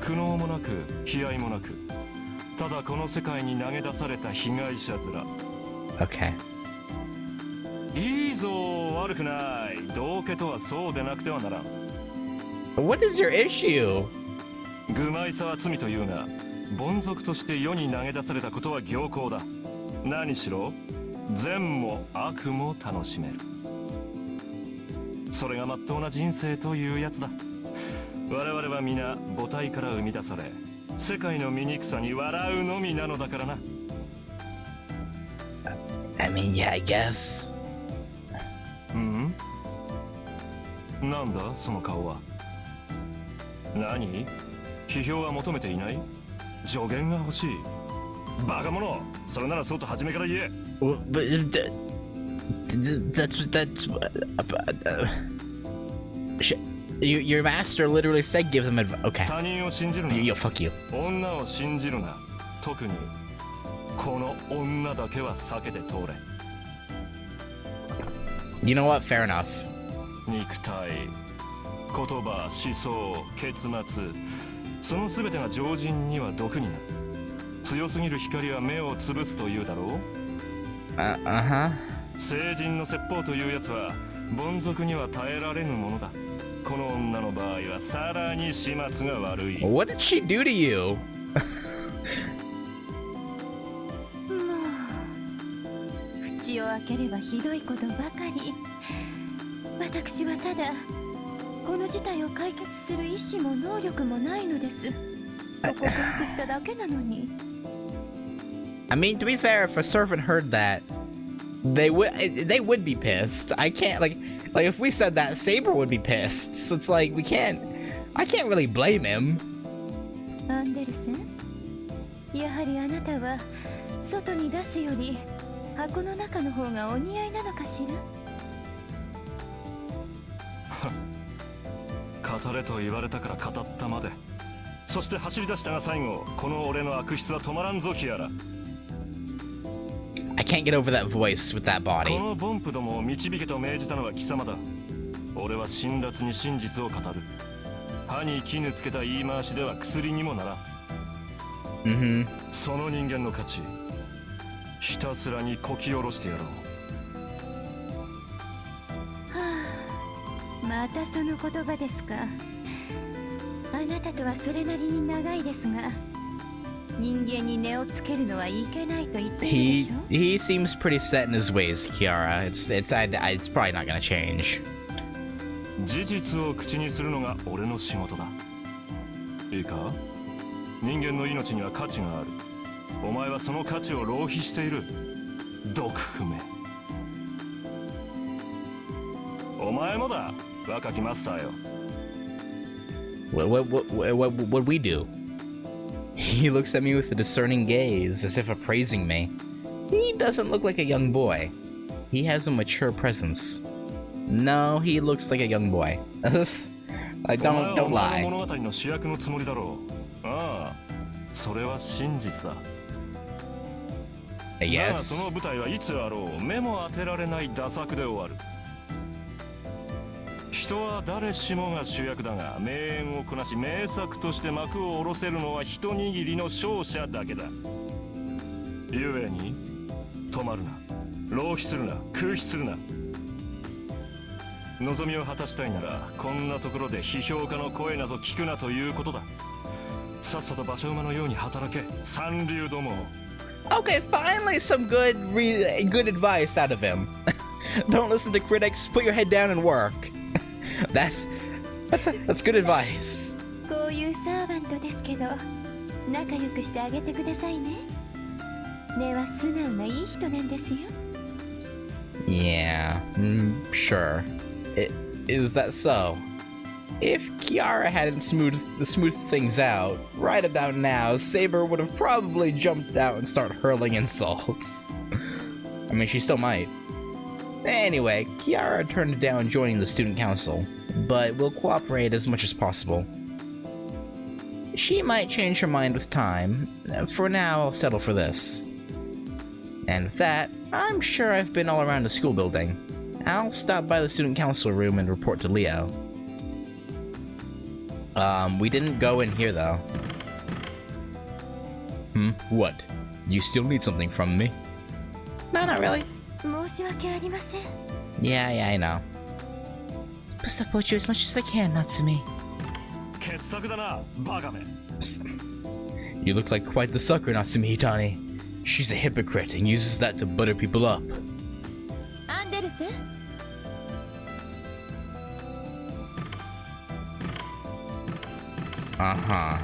苦悩もなく、悲哀もなく、ただこの世界に投げ出された被害者面。Okay. いいぞ、悪くない。道家とはそうでなくてはならん。What is your issue? 愚昧さは罪というが、凡俗として世に投げ出されたことは行幸だ。何しろ、善も悪も楽しめる。それが真っ当な人生というやつだ。我々は皆母体から生み出され、世界の醜さに笑うのみなのだからな。I mean, yeah, I guess. なんだその顔は。何？批評は求めていない？助言が欲しい。バカ者！それならそうと初めから言え。Your master literally said give them advice. Okay. 他人を信じるな。Yo, fuck you. 女を信じるな。特にこの女だけは避けて通れ。You know what? Fair enough. 肉体、言葉、思想、結末、その全てが常人には毒になる。強すぎる光は目を潰すというだろう。聖人の説法というやつは凡俗には耐えられぬものだ。この女の場合はさらに始末が悪い。What did she do to you? 口を開ければひどいことばかり。私はただこの事態を解決する意志も能力もないのです。と告白しただけなのに。I mean, to be fair, if a servant heard that, they would be pissed. I can't like if we said that, Saber would be pissed. So it's like I can't really blame him. アンデルセン、やはりあなたは外に出すより箱の中の方がお似合いなのかしら。語れと言われたから語ったまで。そして走り出したが最後、この俺の悪質は止まらんぞキアラ。I can't get over that voice with that body. このボンプどもを導けと命じたのは貴様だ。俺は辛辣に真実を語る。歯に絹つけた言い回しでは薬にもならん。その人間の価値、ひたすらにこき下ろしてやろう。またその言葉ですか。あなたとはそれなりに長いですが、人間に値をつけるのはいけないと言っているでしょ。He seems pretty set in his ways, Kiara. It's probably not gonna change. 事実を口にするのが俺の仕事だ。いいか？人間の命には価値がある。お前はその価値を浪費している。毒不明。お前もだ。若きマスターよ。What we do? He looks at me with a discerning gaze, as if appraising me. He doesn't look like a young boy. He has a mature presence. No, he looks like a young boy. Don't lie. 物語の主役のつもりだろう。ああ、それは真実だ。I だがそ guess. の舞台はいつあろう目も当てられない打作で終わる。人は誰しもが主役だが、名演をこなし名作として幕を下ろせるのは一握りの勝者だけだ。ゆえに止まるな、浪費するな、空費するな。望みを果たしたいなら、こんなところで批評家の声など聞くなということだ。さっさと馬車馬のように働け、三流ども。Okay, finally some good advice out of him. Don't listen to critics. Put your head down and work. That's good advice. こういうサーバントですけど、仲良くしてあげてくださいね。根は素直ないい人なんですよ。Yeah, sure. Is that so? If Kiara hadn't smoothed things out, right about now, Saber would have probably jumped out and started hurling insults. I mean, she still might. Anyway, Kiara turned down joining the student council, but will cooperate as much as possible. She might change her mind with time. For now, I'll settle for this. And with that, I'm sure I've been all around the school building. I'll stop by the student council room and report to Leo. We didn't go in here though. What? You still need something from me? No, not really. 申し訳ありません。Yeah, I know. I'll support you as much as I can, Natsumi. 傑作だな、バカめ。You look like quite the sucker, Natsumi Hitani. She's a hypocrite and uses that to butter people up. アンデルス Uh-huh.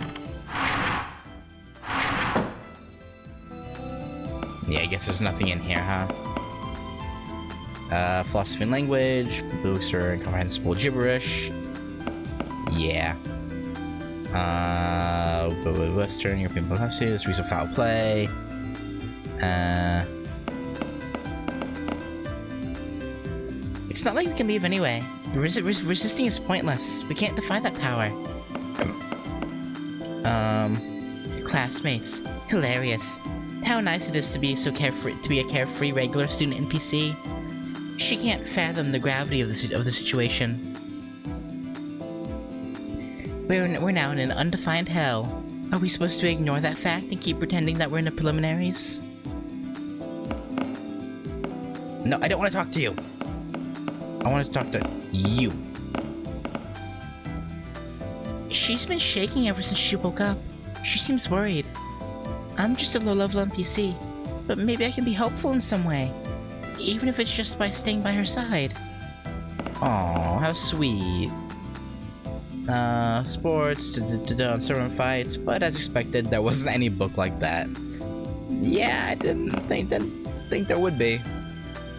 Yeah, I guess there's nothing in here, huh? Philosophy and language, books are incomprehensible gibberish. Yeah. Western European policy, there's of foul play. It's not like we can leave anyway. Resisting is pointless. We can't defy that power. Classmates. Hilarious. How nice it is to be so carefree, to be a carefree regular student NPC. She can't fathom the gravity of the situation. We're now in an undefined hell. Are we supposed to ignore that fact and keep pretending that we're in the preliminaries? No, I don't want to talk to you. I want to talk to you. She's been shaking ever since she woke up. She seems worried. I'm just a low-level NPC, but maybe I can be helpful in some way. Even if it's just by staying by her side. Aw, how sweet. Sports, uncertain fights, but as expected, there wasn't any book like that. Yeah, I didn't think there would be.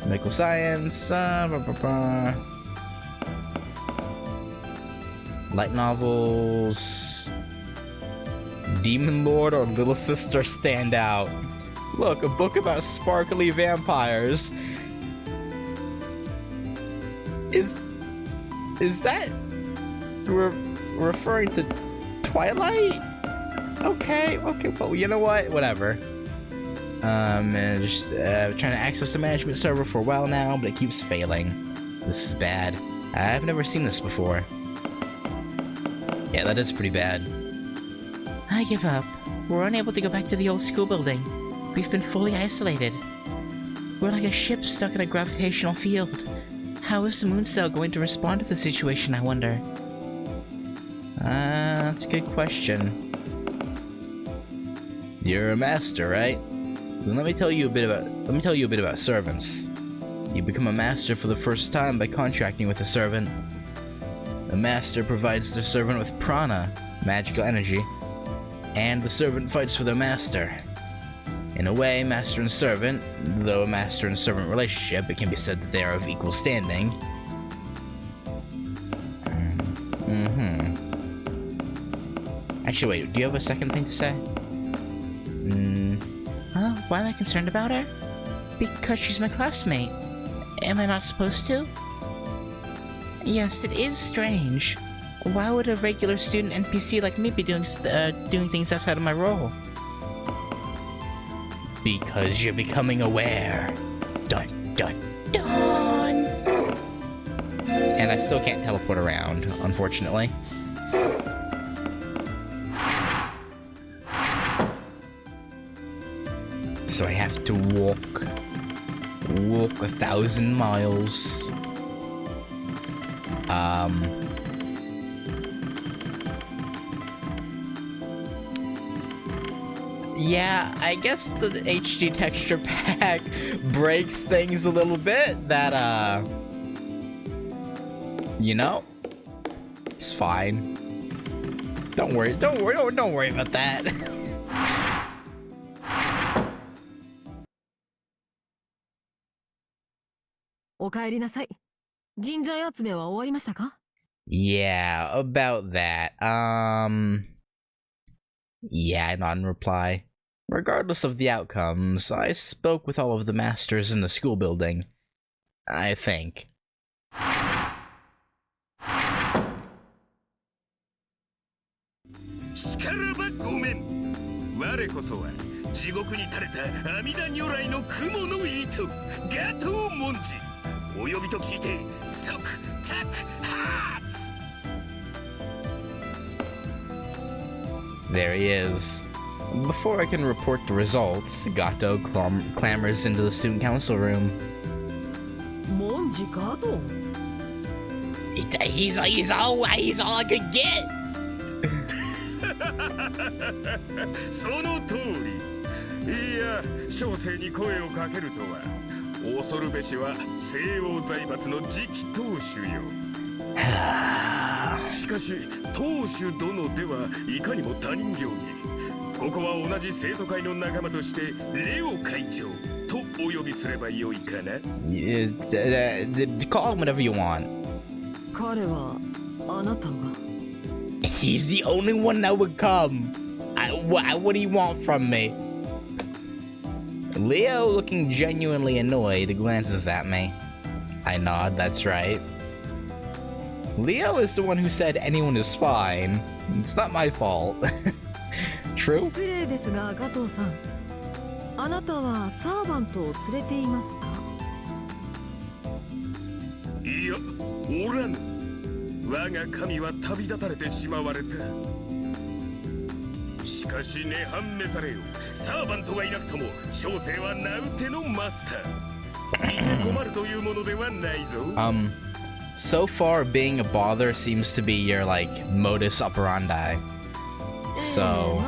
Medical science, light novels. Demon Lord or Little Sister stand out. Look, a book about sparkly vampires. Is that referring to Twilight? Okay, but you know what? Whatever. And just trying to access the management server for a while now, but it keeps failing. This is bad. I've never seen this before. Yeah, that is pretty bad. I give up. We're unable to go back to the old school building. We've been fully isolated. We're like a ship stuck in a gravitational field. How is the moon cell going to respond to the situation, I wonder? That's a good question. You're a master, right? Then let me tell you a bit about servants. You become a master for the first time by contracting with a servant. The master provides the servant with prana, magical energy, and the servant fights for their master. In a way, master and servant, though a master and servant relationship, it can be said that they are of equal standing. Actually, wait, do you have a second thing to say? Why am I concerned about her? Because she's my classmate. Am I not supposed to? Yes, it is strange. Why would a regular student NPC like me be doing things outside of my role? Because you're becoming aware. Dun dun dun. And I still can't teleport around, unfortunately. So I have to walk 1,000 miles. Yeah, I guess the HD texture pack breaks things a little bit. That, you know, it's fine. Don't worry about that. お帰りなさい。人材集めは終わりましたか? Yeah, about that. Yeah, I nod in reply. Regardless of the outcomes, I spoke with all of the masters in the school building. I think. しからばごめん。我こそは地獄に垂れた阿弥陀如来の雲の糸、ガトー文字。お呼びと聞いて即タクハーツ。 There he is. Before I can report the results, Gato clambers into the student council room. モンジガト? He's all I could get. その通り。いや、小生に声をかけるとは。恐るべしは西洋財閥の次期当主よ。しかし当主殿ではいかにも他人行儀。ここは同じ生徒会の仲間としてレオ会長とお呼びすればよいかな。Call him whatever you want. 彼はあなたが? He's the only one that would come. What do you want from me? Leo, looking genuinely annoyed, glances at me. I nod, that's right. Leo is the one who said anyone is fine. It's not my fault. True? 失礼ですが、ガトーさん。あなたはサーバントを連れていますか? いや、おらぬ。我が神は旅立たれてしまわれた。しかしねはんめされよ。サーバントがいなくとも小生は名うてのマスター。いて困るというものではないぞ。So far, being a bother seems to be your, like, modus operandi. So...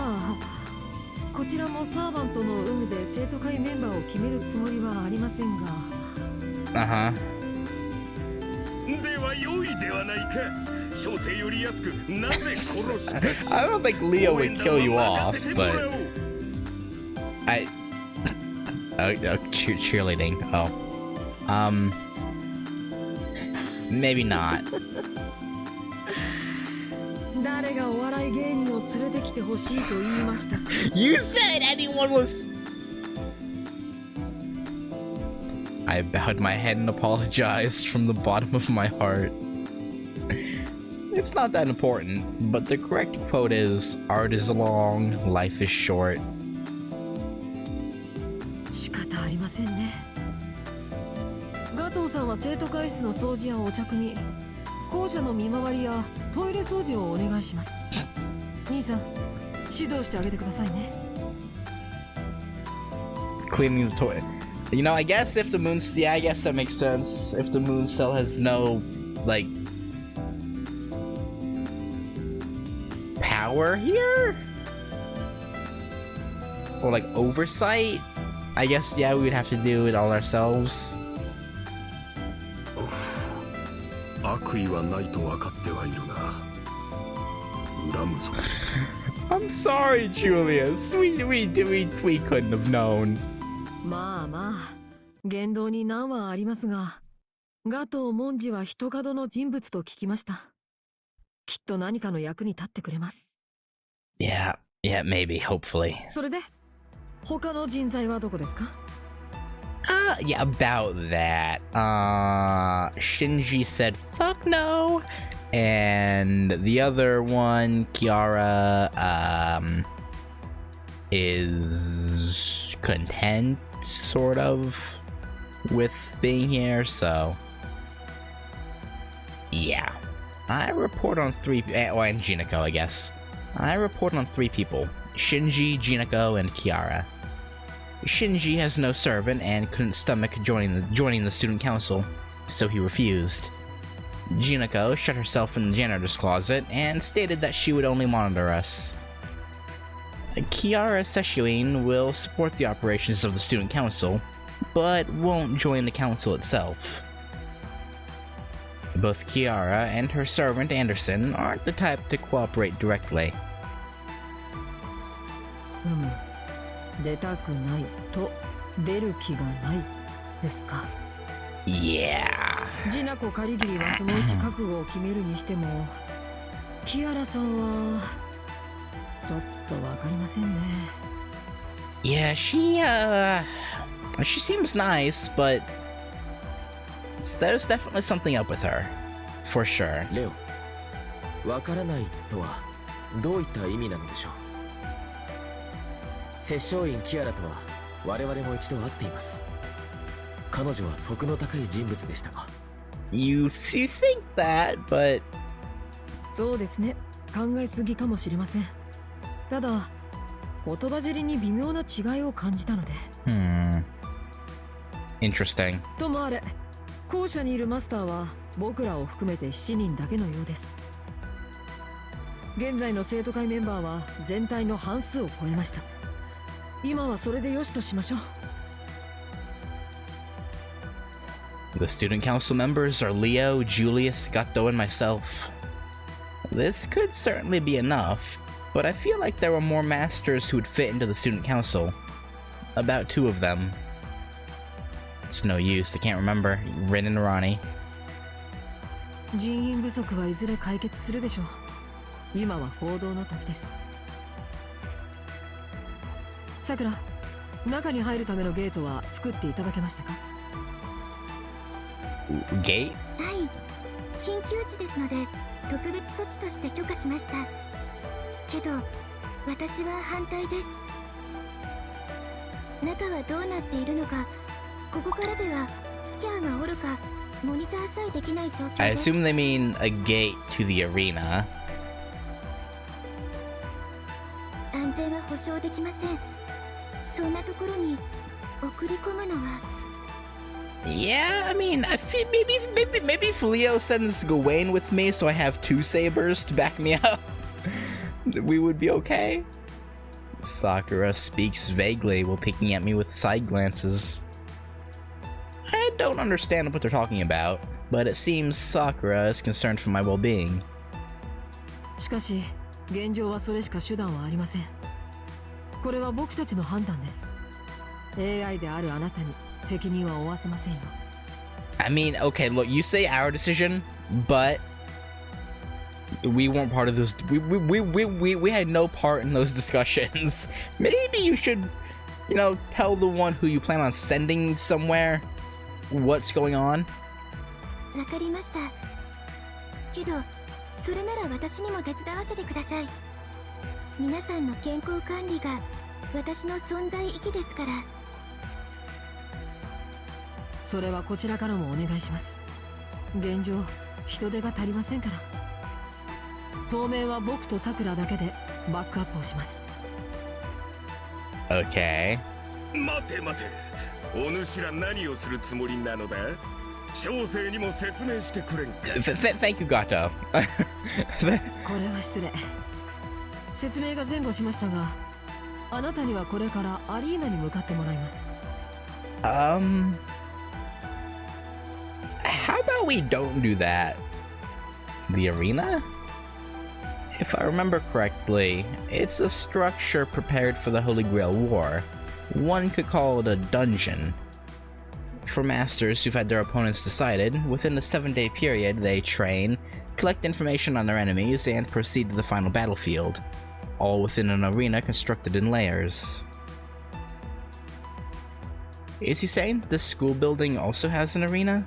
こちらもサーバントの有無で生徒会メンバーを決めるつもりはありませんが。では良いではないか。小生より安くなぜ殺したし。I don't think Leo would kill you off, but... cheerleading. Oh. Maybe not. 誰がお笑い芸人を連れてきてほしいと言いましたか? You said anyone was... I bowed my head and apologized from the bottom of my heart. It's not that important, but the correct quote is, art is long, life is short. 仕方ありませんね。ガトーさんは生徒会室の掃除やお茶汲み、校舎の見回りやトイレ掃除をお願いします。兄さん、指導してあげてくださいね。Cleaning the toilet. You know, I guess if the moon... Yeah, I guess that makes sense. If the moon cell has no, like... power here? Or, like, oversight? I guess, yeah, we would have to do it all ourselves. 悪意はないと分かってはいるが、恨むぞ。I'm sorry, Julius. We couldn't have known. まあまあ、言動に難はありますが、ガトー文字は人角の人物と聞きました。きっと何かの役に立ってくれます。Yeah, maybe, hopefully. それで、他の人材はどこですか? Yeah, about that. Shinji said fuck no, and the other one, Kiara, is content, sort of, with being here, so yeah. I report on three, and Jinako, I guess. I report on three people: Shinji, Jinako, and Kiara. Shinji has no servant and couldn't stomach joining the student council, so he refused. Jinako shut herself in the janitor's closet and stated that she would only monitor us. Kiara Seshuin will support the operations of the student council, but won't join the council itself. Both Kiara and her servant Anderson aren't the type to cooperate directly. 出たくないと出る気がないですか。Yeah. ジナコカリギリはそのうち覚悟を決めるにしても、キアラさんはちょっとわかりませんね。Yeah, she seems nice, but there's definitely something up with her, for sure. レオ、わからないとはどういった意味なのでしょう。摂政院キアラとは我々も一度会っています。彼女は徳の高い人物でしたが。You think that, but そうですね。考えすぎかもしれません。ただ、言葉尻に微妙な違いを感じたので。Interesting. ともあれ、校舎にいるマスターは僕らを含めて7人だけのようです。現在の生徒会メンバーは全体の半数を超えました。今はそれでよしとしましょう。The student council members are Leo, Julius, Gato, and myself. This could certainly be enough, but I feel like there were more masters who would fit into the student council. About 2 of them. It's no use, I can't remember. Rin and Ronnie. 人員不足はいずれ解決するでしょう。今は行動の時です。さくら、中に入るためのゲートは作っていただけましたか？ Gate? はい、緊急時ですので特別措置として許可しました。けど私は反対です。中はどうなっているのか、ここからではスキャンがおるかモニターさえできない状況です。 I assume they mean a gate to the arena. 安全は保証できません。そんなところに送り込むのは。 Yeah, I mean, I feel maybe if Leo sends Gawain with me, so I have 2 sabers to back me up, we would be okay. Sakura speaks vaguely while picking at me with side glances. I don't understand what they're talking about, but it seems Sakura is concerned for my well-being. しかし、現状はそれしか手段はありません。これは僕たちの判断です。AI であるあなたに責任は負わせませんよ。I mean, okay, look, you say our decision, but we weren't part of those. We had no part in those discussions. Maybe you should, tell the one who you plan on sending somewhere what's going on. わかりました。けど、それなら私にも手伝わせてください。皆さんの健康管理が私の存在意義ですから。それはこちらからもお願いします。現状、人手が足りませんから。当面は僕とさくらだけでバックアップをします。Okay. 待て待て、お主ら何をするつもりなのだ？小生にも説明してくれんか。Thank you, Gato. これは失礼。説明が前後しましたが、あなたにはこれからアリーナに向かってもらいます。How about we don't do that? The arena? If I remember correctly, it's a structure prepared for the Holy Grail War. One could call it a dungeon. For masters who've had their opponents decided, within the 7-day period they train, collect information on their enemies, and proceed to the final battlefield, all within an arena constructed in layers. Is he saying this school building also has an arena?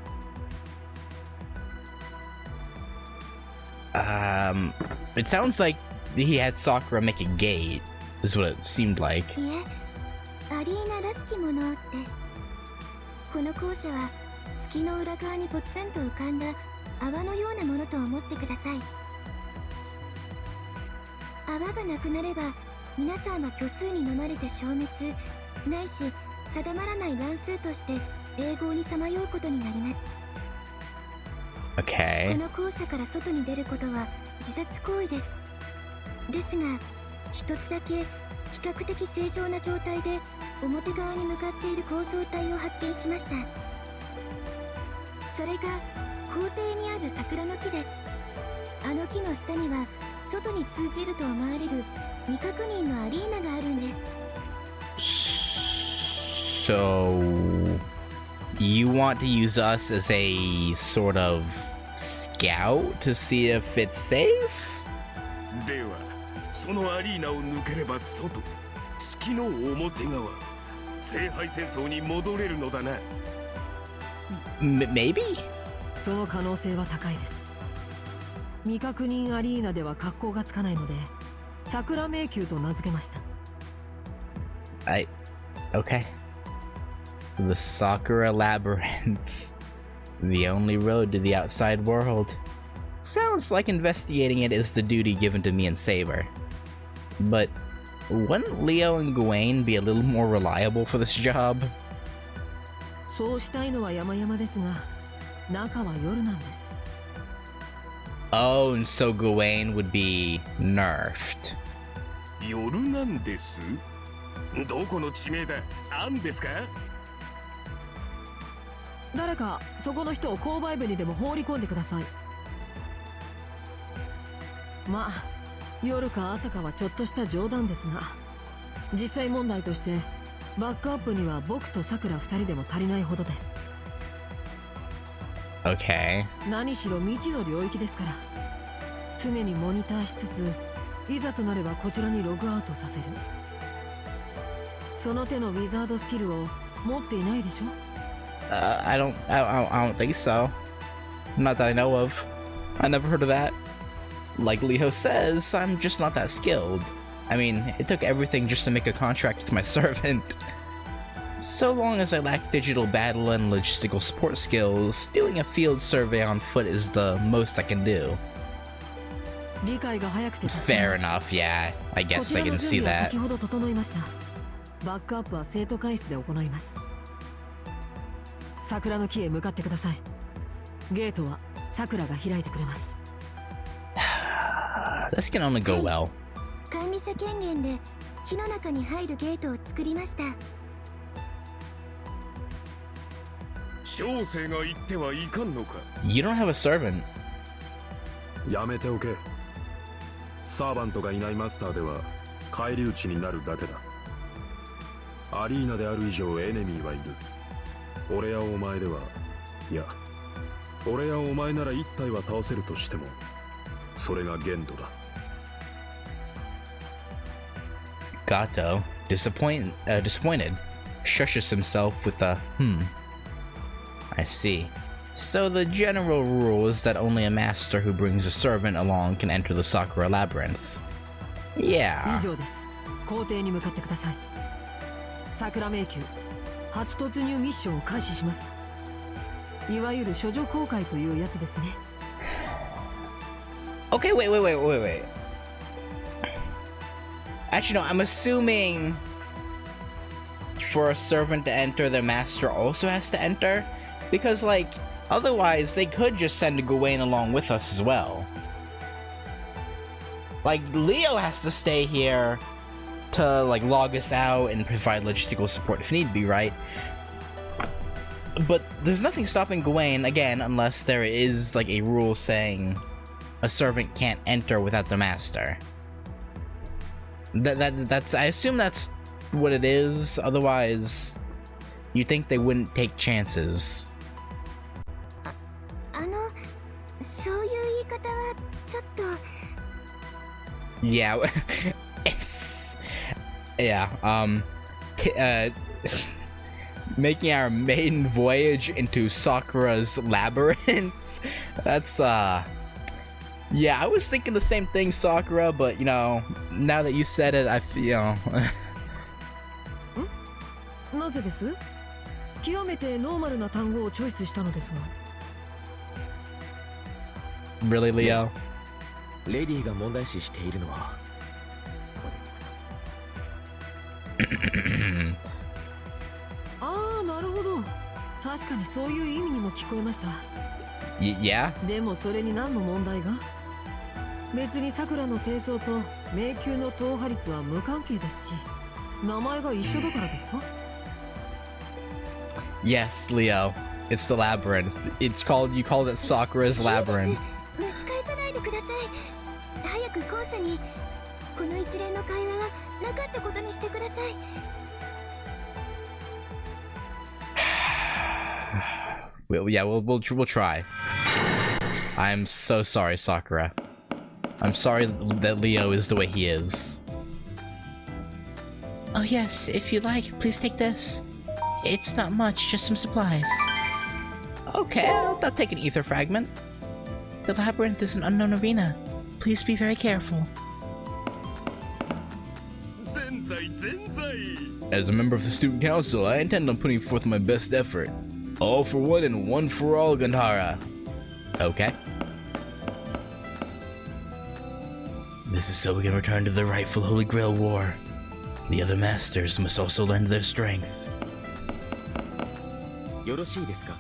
It sounds like he had Sakura make a gate, is what it seemed like. いえ、アリーナらしきものです。この校舎は月の裏側にポツンと浮かんだ泡のようなものと思ってください。泡がなくなれば皆さんは虚数に飲まれて消滅、ないし定まらない乱数として永劫にさまようことになります。Okay. この校舎から外に出ることは自殺行為です。ですが、一つだけ比較的正常な状態で表側に向かっている構造体を発見しました。それが校庭にある桜の木です。あの木の下には外に通じると思われる未確認のアリーナがあるんです。So, you want to use us as a sort of scout to see if it's safe? では、そのアリーナを抜ければ外、月の表側、聖杯戦争に戻れるのだな。Maybe? その可能性は高いです。未確認アリーナでは格好がつかないので、桜迷宮と名付けました。Okay. The Sakura Labyrinth. The only road to the outside world. Sounds like investigating it is the duty given to me and Saber. But wouldn't Leo and Gawain be a little more reliable for this job? そうしたいのは山々ですが、中は夜なんです。Oh, and so Gawain would be nerfed. 夜なんです？どこの地名だ？あんですか？誰かそこの人を購買部にでも放り込んでください。まあ夜か朝かはちょっとした冗談ですが、実際問題としてバックアップには僕とさくら2人でも足りないほどです。Okay. 何しろ未知の領域ですから、常にモニターしつつ、いざとなればこちらにログアウトさせる。その手のウィザードスキルを持っていないでしょI don't think so. Not that I know of. I never heard of that. Like Leo says, I'm just not that skilled. I mean, it took everything just to make a contract with my servant. So long as I lack digital battle and logistical support skills, doing a field survey on foot is the most I can do. 理解が早くて助かります。 Fair enough, yeah. I guess I can see that. 先ほど整いました。バックアップは生徒会室で行います。桜の木へ向かってください。ゲートは桜が開いてくれます。This can only go well. 管理者権限で木の中に入るゲートを作りました。小生が言ってはいかんのか。 You don't have a servant. やめておけ。サーバントがいないマスターでは返り討ちになるだけだ。アリーナである以上エネミーはいる。俺やお前では、いや、俺やお前なら一体は倒せるとしても、それが限度だ。Gato, disappointed, shushes himself with a I see. So the general rule is that only a master who brings a servant along can enter the Sakura Labyrinth. Yeah. 以上です。校庭に向かってください。桜迷宮、初突入ミッションを開始します。いわゆる処女公開というやつですね。Okay, wait. Actually, no, I'm assuming for a servant to enter, the master also has to enter? Because, like, otherwise they could just send Gawain along with us as well. Like, Leo has to stay here to, like, log us out and provide logistical support if need be, right? But there's nothing stopping Gawain, again, unless there is, like, a rule saying a servant can't enter without the master. That's I assume that's what it is. Otherwise, you'd think they wouldn't take chances. そういう言い方はちょっと。Yeah, Making our maiden voyage into Sakura's labyrinth. That's, yeah, I was thinking the same thing, Sakura, but, you know, now that you said it, I feel... なぜです？極めてノーマルな単語をチョイスしたのですが。Really, Leo? レディが問題視しているのはああ、なるほど。確かにそういう意味にも聞こえました。Yeah? でもそれに何の問題が？別に桜の低層と迷宮の踏破率は無関係ですし、名前が一緒だからですか？ Yes, Leo. It's the labyrinth. It's called, you called it Sakura's labyrinth. 蒸し返さないでください。早く校舎に。この一連の会話はなかったことにしてください。We'll try. I'm so sorry, Sakura. I'm sorry that Leo is the way he is. Oh yes, if you like, please take this. It's not much, just some supplies. Okay, I'll take an ether fragment. The labyrinth is an unknown arena. Please be very careful. As a member of the student council, I intend on putting forth my best effort. All for one and one for all, Gandhara. Okay. This is so we can return to the rightful Holy Grail War. The other masters must also lend their strength. よろしいですか？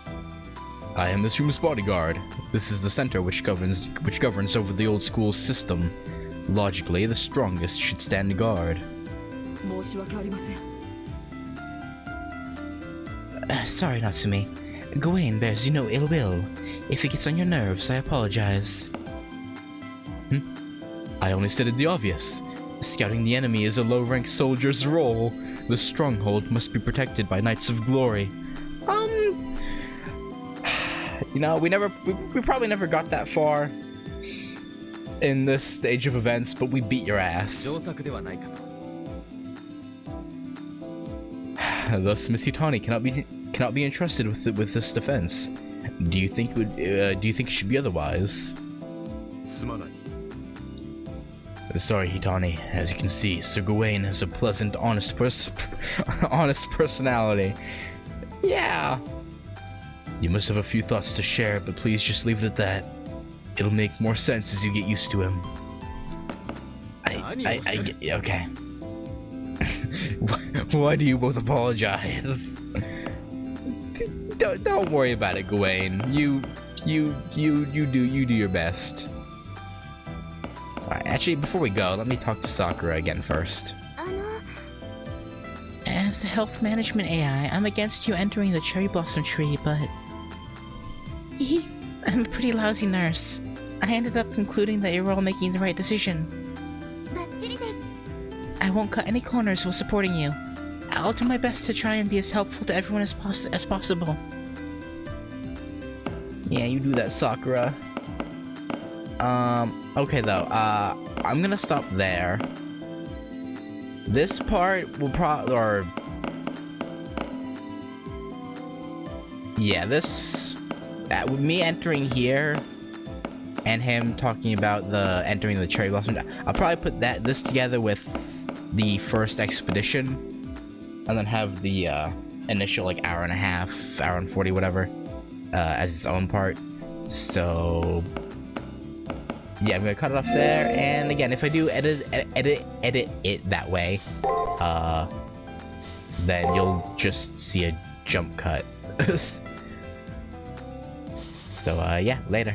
I am this room's bodyguard. This is the center which governs over the old school system. Logically, the strongest should stand guard. 申し訳ありません。Sorry, Natsumi. Gawain bears you no ill will. If it gets on your nerves, I apologize. I only stated the obvious. Scouting the enemy is a low-ranked soldier's role. The stronghold must be protected by Knights of Glory. You know, we probably never got that far in this stage of events, but we beat your ass. 上策ではないかと。 Thus, Miss Hitani cannot be entrusted with this defense. Do you think it should be otherwise? すまない。 Sorry, Hitani. As you can see, Sir Gawain has a pleasant, honest personality. Yeah. You must have a few thoughts to share, but please just leave it at that. It'll make more sense as you get used to him. Okay. Why do you both apologize? Don't worry about it, Gawain. You do your best. Alright, actually, before we go, let me talk to Sakura again first. As a health management AI, I'm against you entering the cherry blossom tree, but... I'm a pretty lousy nurse. I ended up concluding that you're all making the right decision. I won't cut any corners while supporting you. I'll do my best to try and be as helpful to everyone as possible. Yeah, you do that, Sakura. Okay though, I'm gonna stop there. This part will yeah, this... me entering here and him talking about entering the cherry blossom, I'll probably put this together with the first expedition and then have the initial like hour and a half, hour and 40, whatever, as its own part. So yeah, I'm gonna cut it off there, and again, if I do edit it that way, then you'll just see a jump cut. So yeah, later.